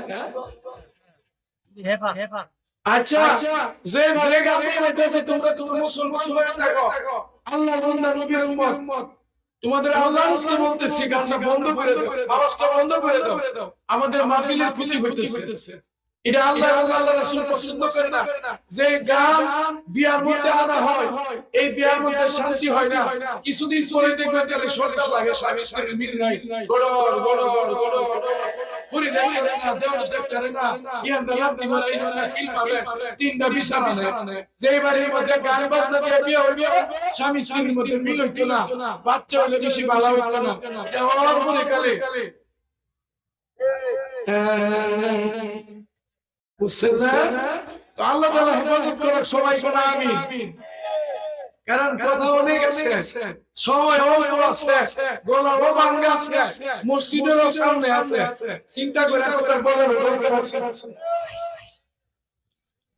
আচ্ছা, যে ভাবে গান বাজাইতেছে তোমরা মুসলমান হয়ে থাকো, আল্লাহর বান্দা নবীর উম্মত, তোমাদের আল্লাহর রাস্তায় বলতেছি গানটা বন্ধ করে দাও, আওয়াজটা বন্ধ করে দাও, আমাদের মাহফিলের ক্ষতি হইতেছে। এটা আল্লাহ রাসূল পছন্দ করে না। যে গান বিয়ার মধ্যে আনা হয়, এই বিয়ার মধ্যে শান্তি হয় না। কিছুদিন পরে দেখবেন তাহলে সরকার লাগে, স্বামী স্ত্রীর মিল নাই, গড়র গড়র গড়র পুরি দেখে না, দেওয়া দেখে না, ইয়ান দালাত দিমারা ইহানা কিল পাবে, তিনটা বিছানা নেই। যেই বাড়ির মধ্যে গান বাজনা দিয়ে বিয়ে হইবে, স্বামী স্ত্রীর মধ্যে মিল হইতো না, বাচ্চা হইলে বেশি ভালো হইতো না, দেওয়ার পরে কালে বুঝছেন না? তো আল্লাহ তাআলা হেফাজত করুক, সবাই শোনা আমিন। কারণ কথা অনেক আছে, সময় অল্প আছে, গলাও ভাঙা আছে, মসজিদেরও সামনে আছে, চিন্তা করে কথা বলার দরকার আছে।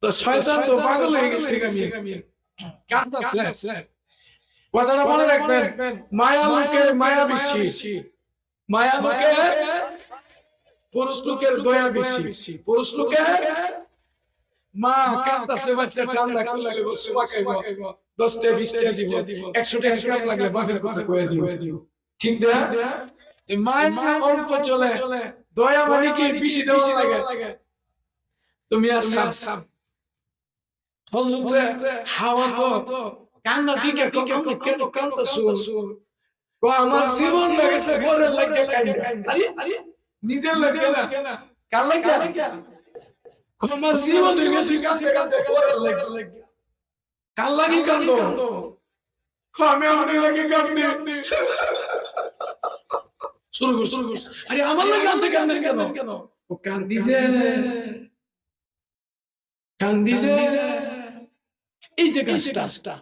তো শয়তান তো পাগল হয়ে গেছে, কাঁদতেছে। কথাটা মনে রাখবেন, মায়া লোকের মায়া বেশি, মায়া লোকের পুরুষ লোকের দয়া বেশি, পুরুষ লোকের মা কাঁদতেছে, বাচ্চা কান্দা কুলা গেল, সুবা খাইব, 10টা 20টা দিব, 100 টাকা কাম লাগলে বাপের কথা কয়ে দিব, ঠিক না? মায়া অল্প চলে, দয়া মানে কি বেশি দেওয়া লাগে। তুমি আসাম হযরতে হাওয়া তো কান্না দিকে কেন কান্দছো? আমার জীবন লেগেছে পরের লাগে কান্দা, আরে নিজের লাগে না, কার লাগে? আমার জীবন হয়ে গেছে কান্দে কান্দে পরের লাগে, কার লাগে কান্দো? আমি আমার লাগে কাঁদবে শুরু কর আরে আমার লাগে আপনি কাঁদেন কেন ও কান্দিছে এই যে গাছটা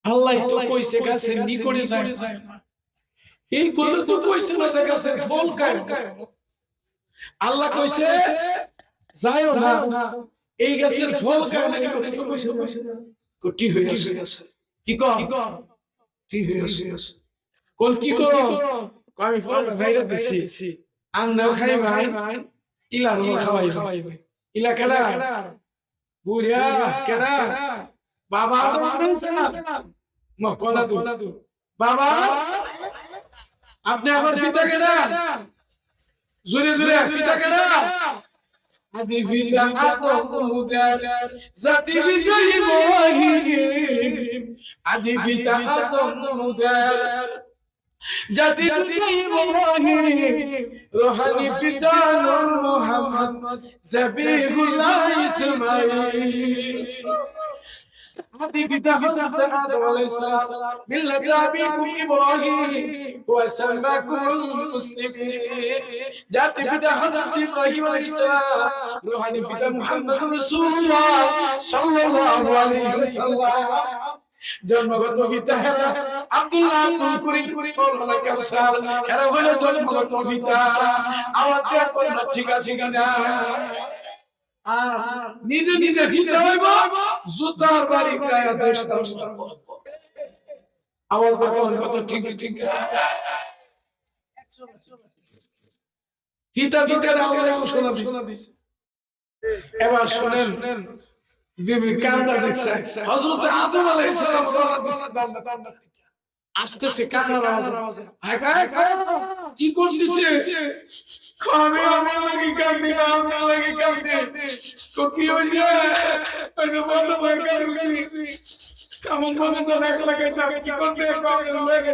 আল্লাহ তো কইছে গাছের নিকটে যায় না এই কথা তো কইছে না যে গাছের ফল খায় আল্লাহ কইছে যায়ও না এই গাছের ফল খায় না এই কথা তো কইছে না কোটি হয়ে আছে কি কর কি হয়ে আছে কোন কি করো আমি ফল ভাইরা দিছি আমরাও খাই ভাই ইলার খাওয়াই ইলা কেডা বুড়িয়া কেডা বাবা কোনা তু বাবা আপনি আমার পিতা কেডা জোরে পিতা কেডা আদি পিতা আদম জাতি পিতা ইব্রাহিম আদি পিতা আদম জাতি পিতা ইব্রাহিম রোহানি পিতা নূর মুহাম্মদ জবিহুল্লাহ ইসমাঈল আদি পিতা হযরত আদম আলাইহিস সালাম মিল্লাত আবিকুম ইব্রাহিম ওয়া সামাকুমুল মুসলিমিন জাতি পিতা হযরত ইব্রাহিম আলাইহিস সালাম রূহানি পিতা মুহাম্মদুর রাসূলুল্লাহ সাল্লাল্লাহু আলাইহি ওয়াসাল্লাম জন্মগত পিতা হেরা আব্দুল্লাহ আব্দুল করিম মাওলানা কাউসার হেরা হলো জন্মগত পিতা আওয়াজ দেয়া কোন ঠিক আছে কিনা আর নিজে পিতা হইব জুতার বাড়ি গায়ে দেশ আওয়াজ বলেন কত ঠিক পিতা আওয়াজ শোনা দিছে এবার শুনেন বিবি কান্না দেখছে হযরত আদম আলাইহিস সালাম রওনা দিছে আসতেছে কান্নার আওয়াজ কি করতেছে আমি লাগি কান্দি না আমি লাগি কান্দি কি হইছে ওই যে বন্ধ হয়ে গেছে কেমন ভাবে জানা লাগাইতে কি করতে কামে লাগে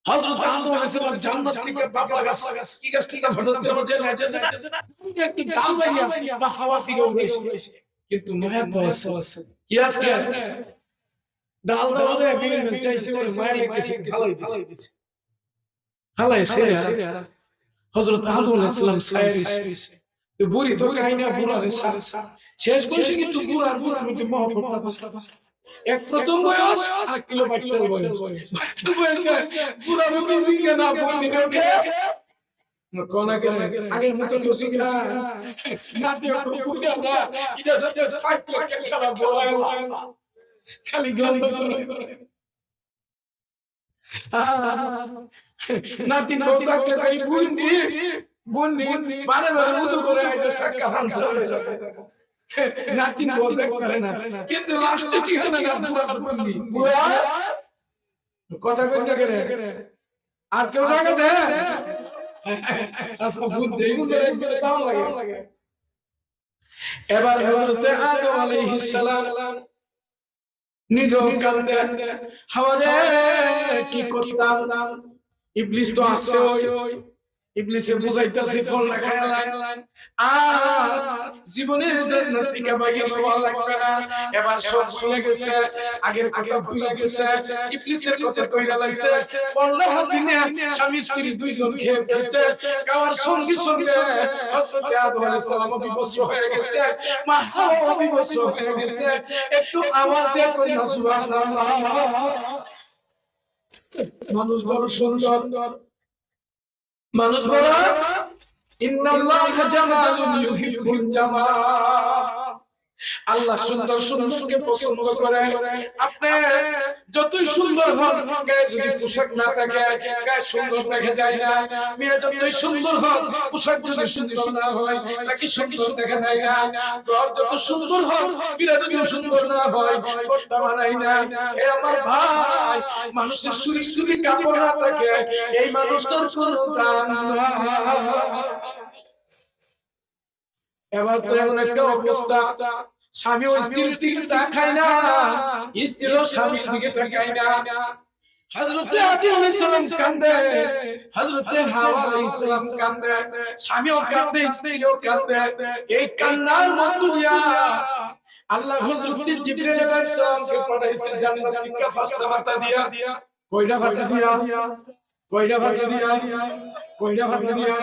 হযরত আদম আলাইহিস সালাম জান্নাত থেকে বাবলা গাছ কি গাছ ঠিক আছে হযরতের মধ্যে নাইতেছে না একটু ডাল ভাইয়া বা হাওয়ার দিকে উড়েছে কিন্তু মায়া তো আছে কি আছে ডাল দাওরে বিল চাইছে ওই মায়া লেগেছে হালাই দিছে হালাই সেরা হযরত আদম আলাইহিস সালাম সাইরিছে তো বুড়ি তো কাইনা বুড়ারে সারা শেষ বয়সে কিন্তু বুড়ার মধ্যে মহব্বত এক প্রথম বয়স 8 কিলো বাট্টাল বয়সে পুরা রোগী সিঙ্গা না বন্ধি রেখে কোনা কেন আগের মতো কেউ সিঙ্গা নাতে পুরা না এটা সাথে 8 লাখ খেলা বলায় খালি গন্ধ করে নাতিন বউ থাকলে তাই বন্দি বারে উঁচু করে এটা সাক্কা হামছা নাতিন বলতে পারে না কিন্তু লাস্টে কি হয় না বুড়া কথা কইতে গেলে আর কেউ জায়গা দে সাসা বুঝে একবারে দাম লাগে এবার হযরত আদম আলাইহিস সালাম নিজেও কান্দে হাওয়ারে কি করতাম ইবলিস তো আছে ওই ইবলিসে বুঝাইতাছে ফল না খায়ালান আর জীবনের জান্নাত থেকে বাইরে হওয়া লাগবে না এবার সব ভুলে গেছে আগের কথা ভুলে গেছে ইবলিসের কথা কইরা লাইছে 15 দিনে স্বামী স্ত্রী দুইজন খেয়ে ফেলছে খাওয়ার সঙ্গে হযরত আদম আলাইহিস সালাম বিবস্ত্র হয়ে গেছে মা হাওয়া বিবস্ত্র হয়ে গেছে একটু আওয়াজ দিয়ে করি না সুবহানাল্লাহ মানুষ বড় সুন্দর মানুষ বড় ইন্নাল্লাহা জামালুন ইউহিব্বুল জামাল আল্লাহ সুন্দরকে পছন্দ করে আপনি যতই সুন্দর হন গায়ে যদি পোশাক না থাকে গায়ে সুন্দর দেখা যায় না মেয়ে যতই সুন্দর হন পোশাক যদি সুন্দর না হয় তাকে সুন্দর দেখা যায় না ঘর যত সুন্দর হন ফিরা যদি সুন্দর না হয় কোনটা মানাই না এ আমার ভাই মানুষের শরীর যদি কাপড় না থাকে এই মানুষটার কোনো দাম না এবার তো এমন একটা অবস্থা স্বামী ও স্ত্রীর দিকে তাকায় না স্ত্রীও স্বামীর দিকে তাকায় না হযরত আদম আলাইহিস সালাম কান্দে হযরত হাওয়া আলাইহিস সালাম কান্দে স্বামীও কান্দে স্ত্রীও কান্দে এই কান্নার মধ্য দিয়া আল্লাহ হযরত জিবরাইল আলাইহিস সালামকে পাঠাইছে জান্নাত থেকে পাঁচটা ভাতা দিয়া। কয়টা ভাতা দিয়া? কয়টা ভাতা দিয়া? কয়টা ভাতা দিয়া?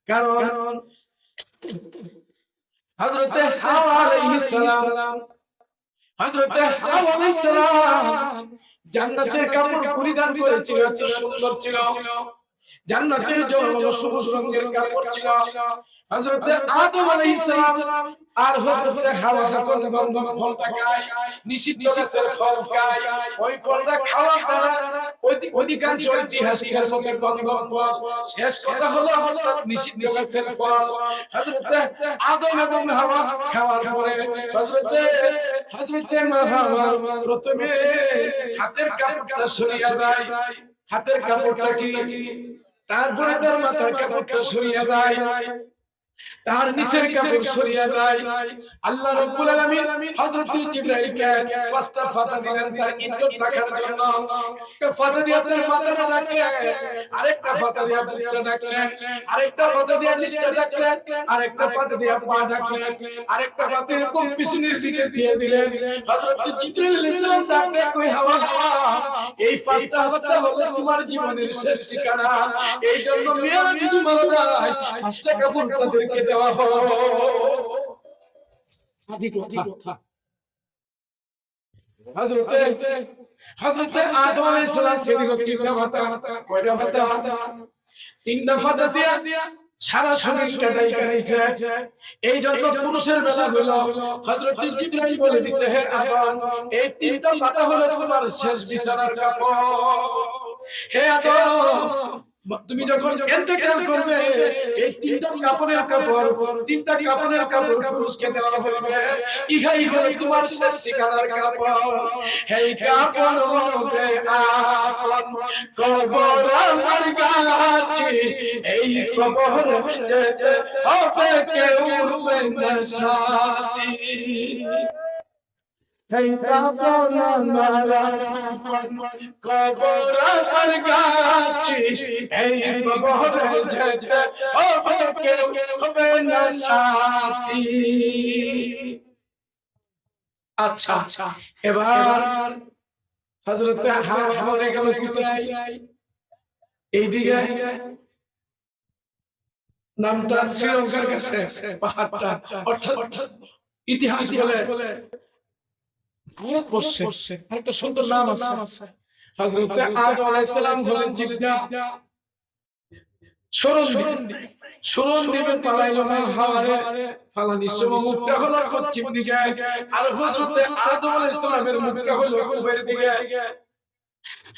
কারণ হযরতে হাওয়া আলাইহিস সালাম হযরতে হাওয়া আলাইহিস সালাম জান্নাতের কাপড় পরিধান করেছিল, এত সুন্দর ছিল। জান্নাতের জন্য সবুজ রঙের কাপড় ছিল। হযরতে আদম আলাইহিস সালাম আর হযরতে হাওয়া যখন গন্ধম ফলটা খায়, নিষিদ্ধ গাছের ফল খায়, ওই ফলটা খাওয়ার দ্বারা অধিকাংশ ঐতিহাসিকের মতে গন্ধম ফল। শেষ কথা হলো হযরত নিষিদ্ধ গাছের ফল হযরতে আদম এবং হাওয়া খাওয়ার পরে হযরতে মা হাওয়া প্রথমে হাতের কাপড়টা সরিয়ে যায়। হাতের কাপড়টা কি? তারপরে তার মাথার কাপড়টা সরিয়ে যায়, তার নিচের কাপড় সরিয়ে যায়। আল্লাহ রাব্বুল আলামিন হযরত জিবরাইলকে পাঁচটা ফাতা দিলেন তার ইজ্জত রাখার জন্য। একটা ফাতা দিয়ে তার মাথাটা ঢাকলেন, আরেকটা ফাতা দিয়ে বুকটা ঢাকলেন, আরেকটা ফাতা দিয়ে নিচটা ঢাকলেন, আরেকটা ফাতা দিয়ে পা ঢাকলেন, আরেকটা ফাতা এরকম পিছনের দিকে দিয়ে দিলেন। হযরত জিবরাইল আলাইহিস সালাম ডাকতে কই হাওয়া এই পাঁচটা ফাতা হলো তোমার জীবনের শেষ ঠিকানা। এই জন্য মেয়েরা যদি মারা যায় পাঁচটা কাপড় তাদেরকে দেওয়া হয়। আদি কথা হযরতে আদম আলাইহিস সালামকে দিল তিনটা ভাতা। কয়টা ভাতা? তিনটা ভাতা দিয়া সারা শরীরটা ঢাকা নিছে। এই জন্য পুরুষের বেলা হলো হযরত জিবরাইল বলে দিয়েছে, হে আদম এই তিনটা ভাতা হলো তোমার শেষ বিছানার কাপড়। হে আদম তুমি যখন ইন্তেকাল করবে এই তিনটা কাপড়ের কাপড় পুরুষকে দেওয়া হবে। ইহাই হলো তোমার শেষ ঠিকানার কাপড়। এই কাপড় হবে আপন কবর আমার গাছি, এই কবর যেতে হবে কেউ হবে না সাথী। এই কাপড় আমার কবর আমার গাছি, এই কবর যেতে হবে কেউ হবে না সাথী। আচ্ছা এবার হযরত হাওয়া গেল কোথায়? এইদিকে নামটা শ্রীলঙ্কার কাছে পাহাড়টা, অর্থাৎ ইতিহাস বলে ভারতবর্ষে একটা সুন্দর নাম আছে। হযরত আদম আলাইহিস সালাম হলেন জিবদা, সরণ দিবে পালাইলো না হাওয়ারে, ফালানির সময় মুখটা হলো পশ্চিম দিকে, আর হযরত আদম আলাইহিস সালামের মুখটা হলো পূবের দিকে।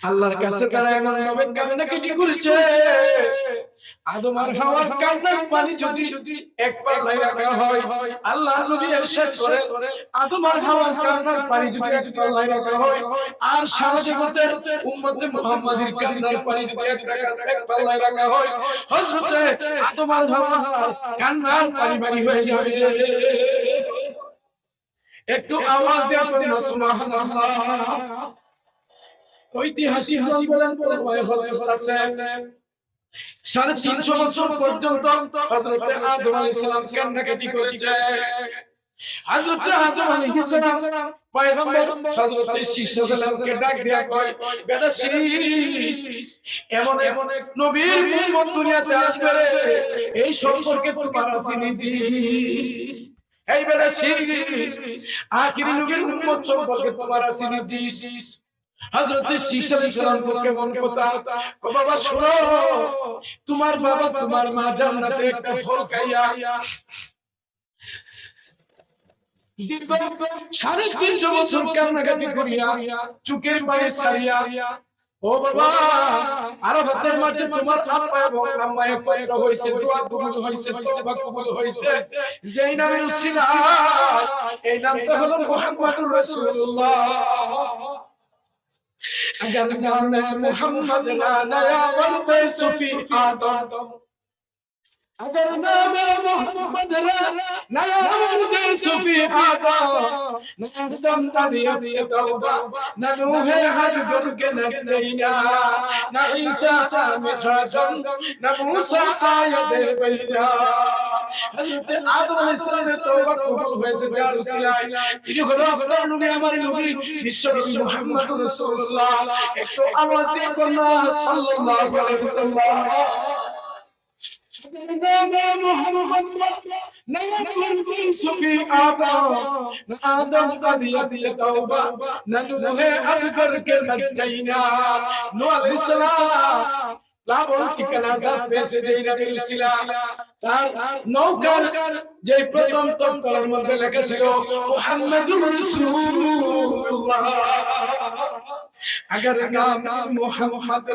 আল্লাহর কাছে তারা এমন ভাবে কান্নাকাটি করেছে, আদম আর হাওয়ার কান্নার পানি যদি এক পাল্লায় রাখা হয়, আল্লাহ নবী ইরশাদ করেন আদম আর হাওয়ার কান্নার পানি যদি এক পাল্লায় রাখা হয়, আর সারা জগতের উম্মতে মুহাম্মাদের কান্নার পানি যদি এক পাল্লায় রাখা হয়, হযরতে আদম আর হাওয়ার কান্নার পানি পানি হয়ে যাবে। একটু আওয়াজ দিয়ে বলুন সুবহানাল্লাহ। ঐতিহাসিক বলেন আছে 350 বছর পর্যন্ত হযরত আদম আলাইহিস সালাম কান্নাকাটি করেছে। হযরত আদম আলাইহিস সালাম পয়গম্বর হযরত শীশ সালামকে ডাক দিয়া কয়, বেটা শীশ এমন এক নবীর উম্মত দুনিয়াতে আসবে রে, এই সম্পর্কে তোমার আছে নীতি? এই বেটা শীশ আখিরি নবীর উম্মত সম্পর্কে তোমার আছে নীতি? হযরত শীশ আলাইহিস সালামকে মন কথা, ও বাবা শোনো, তোমার বাবা তোমার মা জান্নাতে একটা ফল খাইয়া দীর্ঘ 350 বছর কান্নাকাটি করিয়া চোখের পানি ছাড়িয়া, ও বাবা আরাফাতের মাঠে তোমার আব্বা এবং আম্মা একত্র হইছে, দোয়া কবুল হইছে, তওবা কবুল হইছে। যেই নামের উসিলায় এই নামটা হলো মুহাম্মদুর রাসূলুল্লাহ। अगर नाम मोहम्मद ना नया वल्द सुफी आदम, अगर नाम मोहम्मद नया सुफी आदा नदम अदियत तौबा न नूहे हज गुर के नजैया न ईसा मिसाजम न मूसा आयत बैया हजरत आदम अलैहिस সালামের তওবা কবুল হয়েছে যার উসিলায় তিনি হলো আপনার নবী আমার নবী বিশ্বনবী মুহাম্মদুর রাসূলুল্লাহ একটু আওয়াজ দিয়ে করুন সাল্লাল্লাহু আলাইহি ওয়াসাল্লাম محمد نور सुफी आदम अदियत तौबा नूह अजगर के नजैना नूह अलैहिस सलाम লাবল ঠিকানা জাত পেয়েছে যে নবীর উসিলা তার নৌকার যে প্রথম তক্তার মধ্যে লেখা ছিল মুহাম্মাদুর রাসূলুল্লাহ अगर नाम मोहम्मद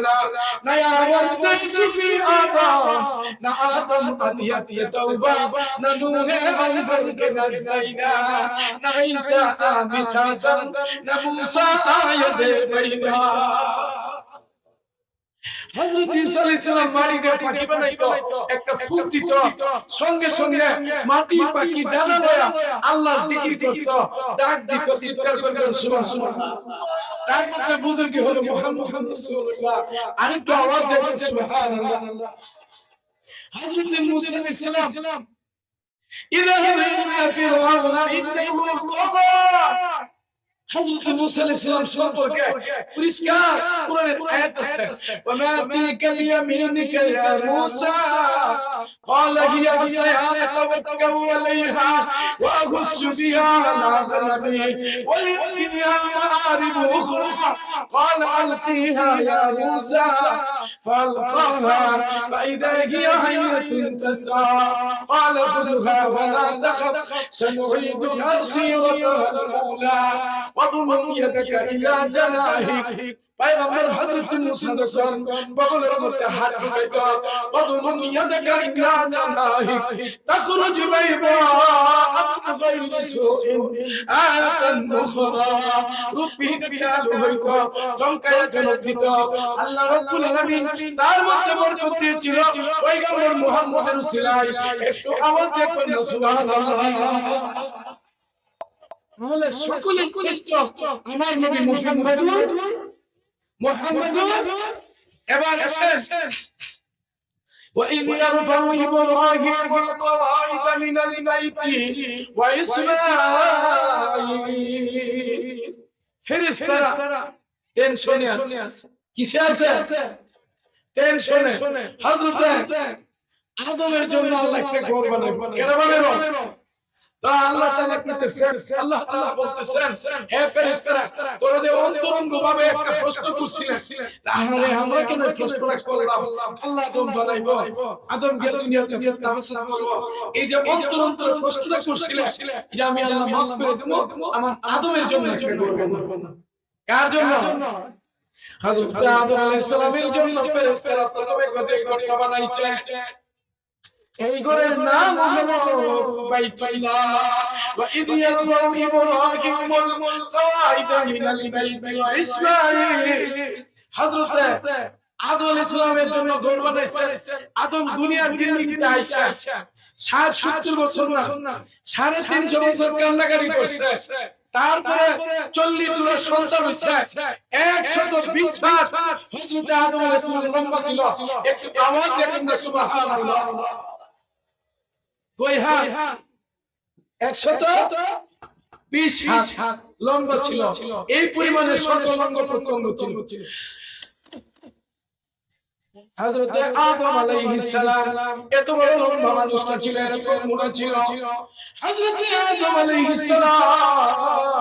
नया वर्द सुफी आदम न आदम अदियत तौबा न नूह अजगर के नजैना न ईसा मिसाजम न मूसा आयत बैना হযরত ঈসা আলাইহিস সালাম মাটি দিয়ে পাখি বানাইতো একটা ফুল দিত সঙ্গে সঙ্গে মাটি পাখি ডানা লয়া আল্লাহর জিকির করত ডাক দিত চিৎকার করতেন সুবহানাল্লাহ তার মধ্যে বুজুর্গ হলো মুহাম্মদ রাসূলুল্লাহ আরেকটু আওয়াজ দেবেন সুবহানাল্লাহ হযরত মুসা আলাইহিস সালাম ইলাহা ইল্লা ফিরআউনা ইন্নাহু তাগা হযরত মুসা আলাইহিস সালাম সম্পর্কে পরিষ্কার কোরআনের আয়াত আছে ওয়া তিলকা বিয়ামিনিকা ইয়া মুসা قال هي عصاي اتوكل عليها واغش بها على غنمي ولي فيها مآرب اخرى قال القيها يا موسى فالقاها فاذا هي حية تسعى قال خذها ولا تخف سنعيدها سيرتها الاولى وضم يدك الى جناحك पैगंबर हजरत मूसा दसन बगलेर मধ্যে হাত ঢুকাইতো وضم يدك الى جناحك تخرج بيضاء من غير سوء آية أخرى রূপী খেয়াল হইতো চমকায়া জনক দিত আল্লাহ রাব্বুল আলামিন তার মধ্যে বরকত দিয়েছিল পয়গম্বর মুহাম্মদের উসিলায় একটু আওয়াজ দিয়ে কোন সুবহানাল্লাহ বলে সকলে শ্রেষ্ঠ আমার নবী মুহাম্মদুর এবার আসেন وإذ يرفع إبراهيم القواعد من البيت وإسماعيل ফেরেশতারা টেনশনে আছে কিসে আছে টেনশনে হযরত আদমের জন্য আল্লাহ একটা ঘর বানাবে কেন বানাবে তা আল্লাহ তাআলা কইতেছেন আল্লাহ তাআলা বলতেছেন হে ফেরেশতারা তোরা যে অন্তরঙ্গভাবে একটা প্রশ্ন করছিলেন তাহলে আমরা কেন প্রশ্নটা করলাম আল্লাহ আদম বানাইবো আদম কে দুনিয়াতে ফিতনা ফাসাদ করব এই যে অন্তরঙ্গের প্রশ্নটা করছিলেন এটা আমি আল্লাহ maaf করে দেব আমার আদমের জন্য একটা করব না কার জন্য হযরত আদম আলাইহিস সালামের জন্য ফেরেশতারা প্রথমে ঘর বানাইছে এই ঘরের নাম হলো বাইতুল্লাহ ওয়া ইদ ইয়ারফাউ ইব্রাহিমুল কওয়াইদা মিনাল বাইতি ওয়া ইসমাঈল হযরত আদম আলাইহিস সালামের জন্য ঘর বানাইছেন আদম দুনিয়ার জিন্দেগিতে আইসা 60-70 বছর না 350 বছর কান্নাকাটি করছে তারপরে 40 জোড়া সন্তান হইছে 120 হাত হযরত আদম আলাইহিস সালাম লম্বা ছিল একটু আওয়াজ দেখেন না সুবহানাল্লাহ কই হাত 120 হাত লম্বা ছিল এই পরিমাণে সর্বাঙ্গ প্রত্যঙ্গ ছিল হযরত আদম আলাইহিস সালাম এত বড় লম্বা মানুষটা ছিল এরকম মোটা ছিল হযরত আদম আলাইহিস সালাম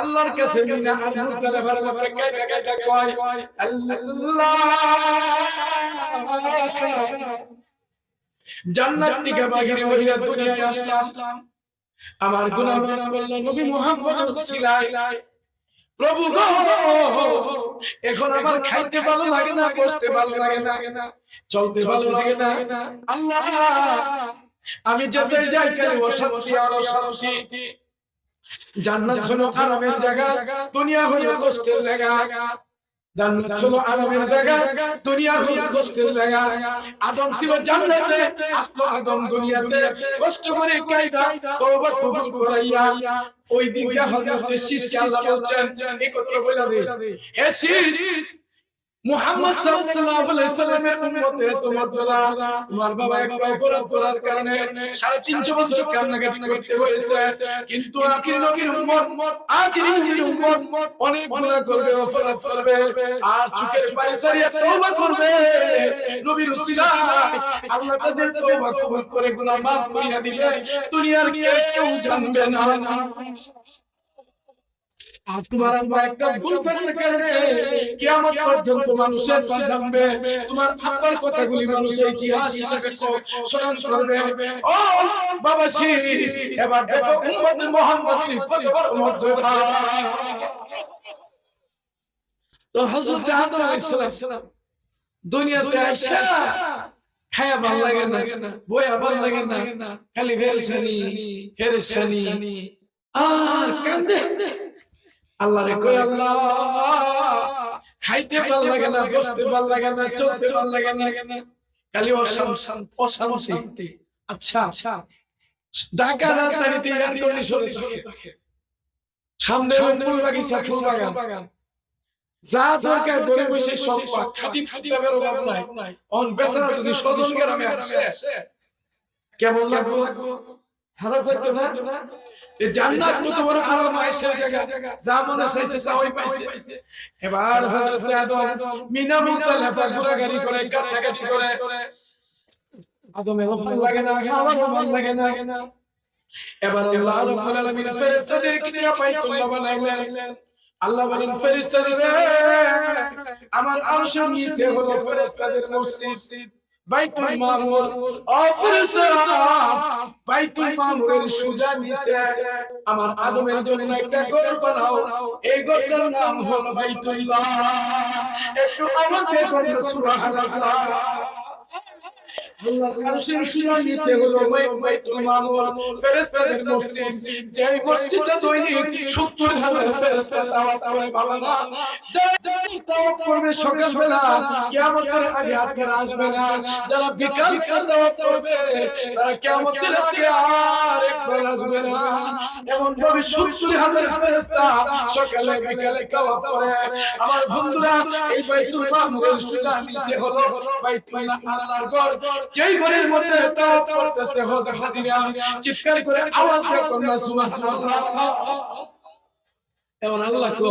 আল্লাহর কাছে মিনা আর মুজদালিফার মধ্যে কাইটা কয় আল্লাহ জান্নাত থেকে বাহির হইয়া দুনিয়ায় আসলাম আমার গুনাহ মাফ করলেন নবী মুহাম্মদের উসিলায় প্রভু গো এখন আমার খাইতে ভালো লাগে না বসতে ভালো লাগে না চলতে ভালো লাগে না আল্লাহ আমি যেতে যাই খালি অশান্তি আর অশান্তি জান্নাত হলো আরামের জায়গা দুনিয়া হলো কষ্টের জায়গা জান্নাত হলো আরামের জায়গা, দুনিয়া হলো কষ্টের জায়গা। আদম ছিল জান্নাতে, আসলো আদম দুনিয়াতে, কষ্ট করে কায়দা তওবা কবুল করাইয়া ওই দিকে হযরত শীশকে আল্লাহ বলছেন এই কথাটা বইলা দে, হে শীশ, মুহাম্মদ সাল্লাল্লাহু আলাইহি সাল্লামের উম্মতের তোমার দলা, তোমার বাবা একটা অপরাধ করার কারণে 350 বছর কান্নাকাটি করতে হয়েছে, কিন্তু আখির নবীর উম্মত অনেক গুনাহ করবে, অপরাধ করবে, আর চোখের পানি ছাড়িয়ে তওবা করবে। নবীর উসিলায় আল্লাহ তাদের তওবা কবুল করে গুনাহ maaf করিয়া দিলে দুনিয়ার কেউ জানবে না। আর তোমার আব্বা একটা ভুল করার কারণে কিয়ামত পর্যন্ত মানুষের পা জানবে, তোমার আব্বার কথাগুলি মানুষের ইতিহাস হিসেবে স্মরণ করবে। ও বাবা শীষ, এবার দেখো উম্মতে মুহাম্মাদের কত বড় মর্যাদা। তো হযরত আদম আলাইহিস সালাম দুনিয়াতে আইসা খায়া ভালো লাগে না, বইয়া ভালো লাগে না, খালি ফেরেশানি আর কান্দে। আল্লাহরে কই, আল্লাহ খাইতে ভালো লাগে না, বসতে ভালো লাগে না, চলতে ভালো লাগে না, খালি অশান্তি। আচ্ছা ঢাকা রাজধানীতে এয়ার কন্ডিশনে থাকে, সামনে ফুল বাগিচা, ফুল বাগান, যা দরকার ঘরে বসে সব খাদি দামের অভাব নাই। অন বেচারা যদি স্বজন গ্রামে আসে কেমন লাগবো? খারাপ লাগতো না? জান্নাত কত বড় আরাম, আয়েশার জায়গা, যা মনে চাইছে তাই পাইছে। এবার হযরত আদম মিনা মুজদালিফা ঘোরাঘুরি করে, কান্নাকাটি করে। আদমেরও ভালো লাগে না, আমারও ভালো লাগে না। এবার আল্লাহ রাব্বুল আলামিন ফেরেশতাদেরকে দিয়ে বাইতুল্লাহ বানাইলেন। আল্লাহ বলেন, ফেরেশতারা আমার আরশের নিচে হলো ফেরেশতাদের মসজিদ বাইতুল মামুর। ও ফেরেশতারা, বাইতুল মামুরের সোজা নিচে আমার আদমের জন্য একটা ঘর বানাও, এই ঘরটার নাম হলো বাইতুল্লাহ। একটু আমাকে বলেন সুবহানাল্লাহ। আল্লাহর আরশের সোজা নিচে হলো বাইতুল মামুর, ফেরেশতাদের মসজিদ। যেই মসজিদে দৈনিক 70,000 ফেরেশতা তাওয়াফ করে বাবারা, তাওয়াফ করবে সকালবেলা, কিয়ামতের আগে আর আসবে না। যারা বিকাল তাওয়াফ করবে তারা কিয়ামতের আগে আর একবার আসবে না। এমন ভাবে 70,000 ফেরেশতা সকালে বিকালে তাওয়াফ করে। আমার বন্ধুরা, এই বাইতুল মামুরের সোজা নিচে হলো বাইতুল্লাহ, আল্লাহর ঘর। যেই ঘরের মধ্যে তাওয়াফ করতেছে হাজিরা, চিৎকার করে আওয়াজ দিয়ে কন্যা সুবহানাল্লাহ। এমন আল্লাহ কো,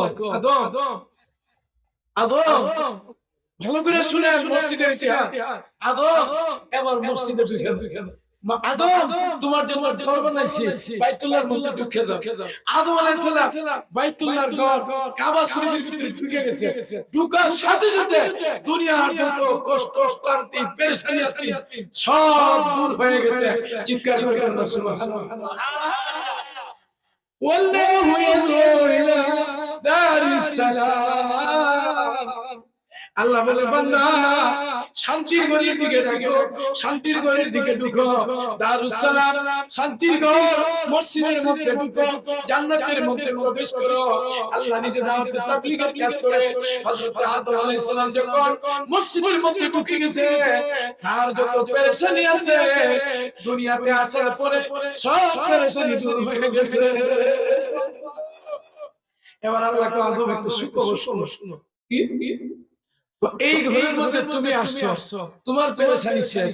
আদম ভালো করে শুনে মসজিদের ইতিহাস। আদম এবার মসজিদে ঢুকে যাও। আদম তোমার জন্য ঘর বানাইছি, বাইতুল্লাহর মধ্যে ঢুকে যাও। আদম আলাইহিস সালাম বাইতুল্লাহর ঘর কাবা শরীফের ভিতরে ঢুকে গেছে। ঢুকার সাথে সাথে দুনিয়ার যত কষ্ট, ক্লান্তি, পেরেশানি সব দূর হয়ে গেছে। চিৎকার করে সুবহানাল্লাহ। ওয়াল্লাহু ইয়াদউ ইলা দারিস সালাম। আল্লাহ বলে, বান্দা শান্তির ঘরের দিকে ঢুকো, শান্তির ঘরের দিকে ঢুকো। দারুস সালাম শান্তির ঘর, মসজিদের মধ্যে ঢুকো, জান্নাতের মধ্যে প্রবেশ করো। আল্লাহ নিজে দাওয়াতে তাবলীগের কাজ করে হযরত আদম আলাইহিস সালাম যখন মসজিদের মধ্যে ঢুকে গেছে, আর যত পেরেশানি আছে দুনিয়াতে আসার পরে সব পেরেশানি দূর হয়ে গেছে। এবার আল্লাহ কো, আদম একটু শোনো, এই ঘরের মধ্যে তুমি আসছো, তোমার পেরেশানি শেষ।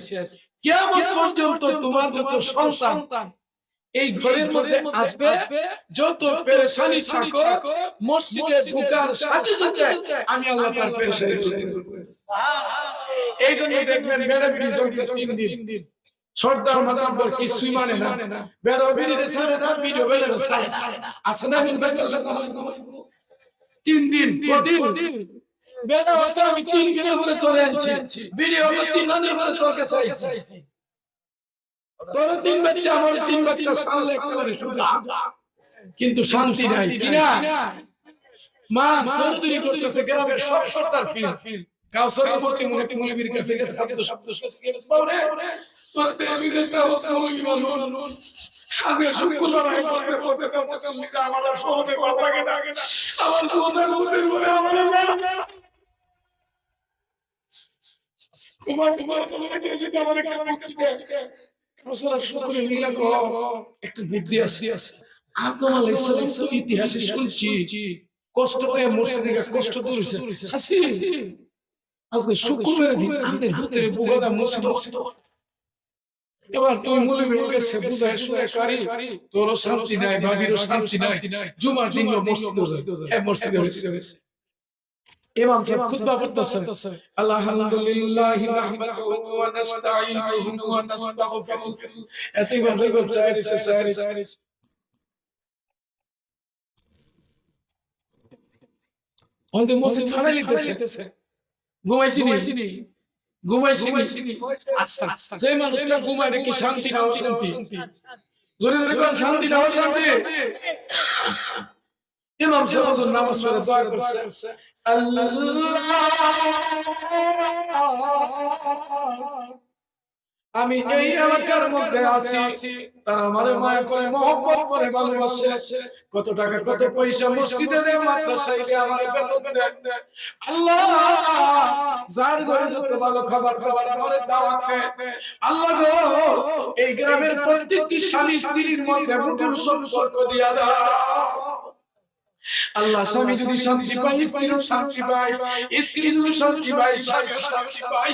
কিয়ামত পর্যন্ত তোমার যত সন্তান এই ঘরের মধ্যে আসবে, যত পেরেশানি থাকো মসজিদে ঢোকার সাথে সাথে আমি আল্লাহ তার পেরেশানি দূর করে দেব। এই জন্য দেখবেন বেড়াবিড়ি চলবে 3 দিন, সর্দার মাতাব্বর কিছুই মানে না, বেড়াবিড়িতে সারে না, ভিডিও বেড়াতে সারে না, আসে না শুনবে আল্লাহ কামাইবো 3 দিন প্রতিদিন। বেটা হতো আমি 3 দিনের পরে তোরে আনছি, ভিডিও 3 দিনের পরে তোর কাছে আইছি, তোর 3 বাচ্চা আমার 3 বাচ্চা সামনে একেবারে সুদা, কিন্তু শান্তি নাই। কিনা মা দৌড়দৌড়ি করতেছে, গ্রামের সব সর্দার ফিল কাউসারের প্রতি মুলিবির কাছে গেছে, শব্দ গেছে, বাউরে তোর দেবী দেশটা অবস্থা মুলিবি মানুষ আজকে শুক্রবার আই পড়তে চল্লি আমার শরমে ভালো লাগে না, আমার বুদের বলে আমার একটা বুদ্ধি আছে। আদম আলাইহিস সালাম তো ইতিহাসে শুনছি কষ্ট পেয়ে মসজিদে কষ্ট করেছে। আজকে শুক্রবারের দিন আনের ভিতরে বুগাদা মসজিদ। এবার তুই মুলবিকে সে বুঝায় শুনে করি তোর শান্তি নাই, ভাবিরও শান্তি নাই। জুমার দিন মসজিদে মসজিদে হয়েছে। ইমাম সাহেব খুতবা পড়তেছে, আলহামদুলিল্লাহি নাহমাদুহু ওয়া নাস্তাঈনুহু ওয়া নাস্তাগফিরুহু। এতই ভাবে চাইছে অন্ধে মসজিদ ফাড়াই লিতেছে। ঘুমাইছিনি আচ্ছা যে মানুষটা ঘুমায় কি শান্তি না অশান্তি? জোরে জোরে কোন শান্তি না অশান্তি? ইমাম সাহেব নামাজ পড়ে দোয়া করছে, আল্লাহ আমি এই এলাকার মধ্যে আছি, তারা আমারে মায়া করে মহব্বত করে ভালোবাসে। কত টাকা কত পয়সা মসজিদে দেয়, মাদ্রাসায় দেয়, আমারে বেতন দেয়। আল্লাহ যার ঘরে যত ভালো খাবার আমারে দাওয়াত দেয়। আল্লাহ গো এই গ্রামের প্রত্যেকটি স্বামী স্ত্রীর মধ্যে মধুর সম্পর্ক দিয়া দাও। আল্লাহ স্বামী যদি শান্তি পায়, স্ত্রীও শান্তি পায়, স্ত্রী যদি শান্তি পায়, স্বামীও শান্তি পায়।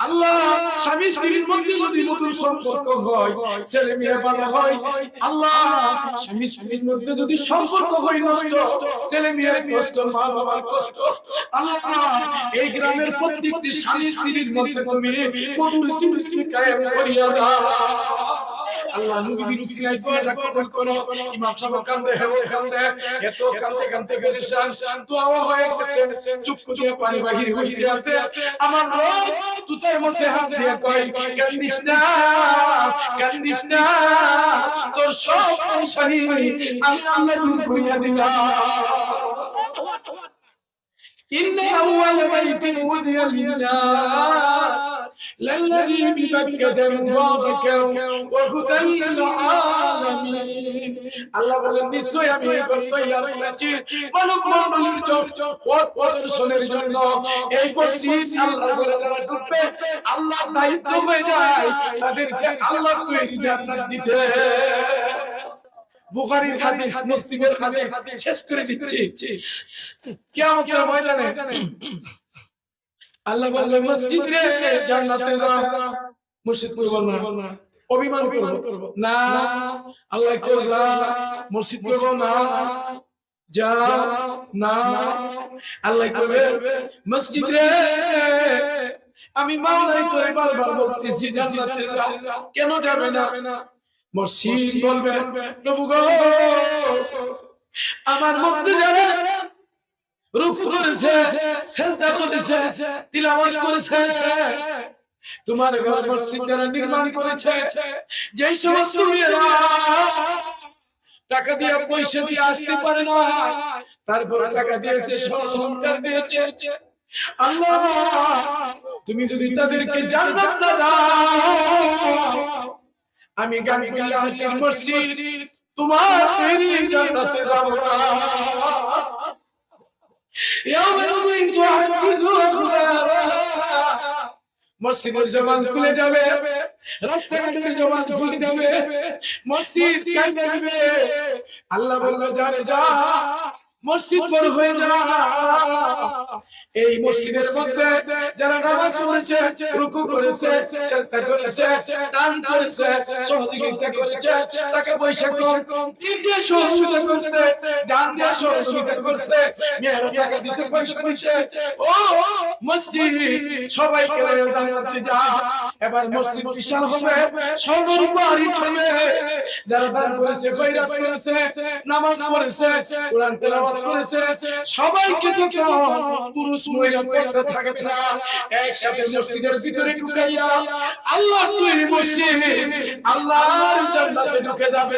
আল্লাহ স্বামী স্ত্রীর মধ্যে যদি মধুর সম্পর্ক হয়, ছেলে মেয়ে ভালো হয়। আল্লাহ স্বামী স্ত্রীর মধ্যে যদি সম্পর্ক হয় নষ্ট, ছেলে মেয়ের কষ্ট, মা বাবার কষ্ট, আল্লাহ এই গ্রামের প্রত্যেকটি স্বামী স্ত্রীর মধ্যে তুমি মধুর স্মৃতি কায়েম করিয়া দাও। আল্লাহ নবীর উসিলায় দোয়াটা কবুল করো। ইমাম সাহেব কান্দে এত কান্দে পেরেশান, দোয়া হয়ে গেছে, চুপ করে পানি বাহির হইতে আছে। আমার রব তুতার মধ্যে হাত দিয়ে কই, কান্দিস না, তোর সব পেরেশানি আমি আল্লাহ দূর করিয়া দিলাম। إن أول بيت وضع للناس للذي ببكة مباركا وهدى للعالمين। আল্লাহ বলেন নিশ্চয়ই আমি এই ঘর তৈরি করেছি মানব মণ্ডলীর জন্য, পথ প্রদর্শনের জন্য। এই মসজিদ আল্লাহর ঘরে যারা ঢুকবে, আল্লাহ দায়িত্ব হয়ে যায় তাদেরকে আল্লাহ তৈরি জান্নাত দিতে। বুখারীর হাদিস, মুসলিমের হাদিস শেষ করে দিচ্ছি। কিয়ামতের ময়দানে আল্লাহ বলবে মসজিদ রে জান্নাতে যা, মসজিদ করব না, অভিমান করব না। আল্লাহ কইলা মসজিদ করব না, যা না। আল্লাহ কইবে মসজিদ রে আমি মাওলাই তোরে বারবার বলতেছি জান্নাতে যা, কেন যাবে না? মসজিদ বলবে প্রভু গো আমার মধ্যে যারা রুকু করেছে, সিজদা করেছে, তিলাওয়াত করেছে, তোমার ঘর মসজিদ যারা নির্মাণ করেছে, যেই সমস্ত মেয়েরা টাকা দিয়ে পয়সা দিয়ে আসতে পারে না, তারপর টাকা দিয়েছে, সন্তান দিয়েছে, আল্লাহ তুমি যদি তাদেরকে জান্নাত না দাও, আমি গামীকুল্লাহর মসজিদ তোমার তৈরি জান্নাতে যাব না। মসজিদের জবান খুলে যাবে, রাস্তাঘাটের জবান খুলে যাবে, মসজিদ কাঁদে দিবে। আল্লাহ বলল যারে যা মসজিদ বড় হয়ে যা। এই মসজিদের মধ্যে যারা নামাজ পড়েছে, রুকু করেছে, সিজদা করেছে, দান করেছে, সহযোগিতা করেছে, তাকে পয়সা কম দিন দিয়ে সহযোগিতা করছে, জান দিয়ে সহযোগিতা করছে, মেয়ের টাকা দিয়েছে, পয়সা দিয়েছে, ও মসজিদ সবাইকে জান্নাতে যা। এবার মসজিদ বিশাল হবে, সবার বাড়ি হবে। যারা দান করেছে, খয়রাত করেছে, নামাজ পড়েছে, কোরআন তেলাওয়াত করেছে, সবাইকে তো পুরুষ মহিলা পর্দা থাকে না, একসাথে মসজিদের ভিতরে ঢুকাইয়া আল্লাহর তৈরি মসজিদ আল্লাহর জান্নাতে ঢুকে যাবে।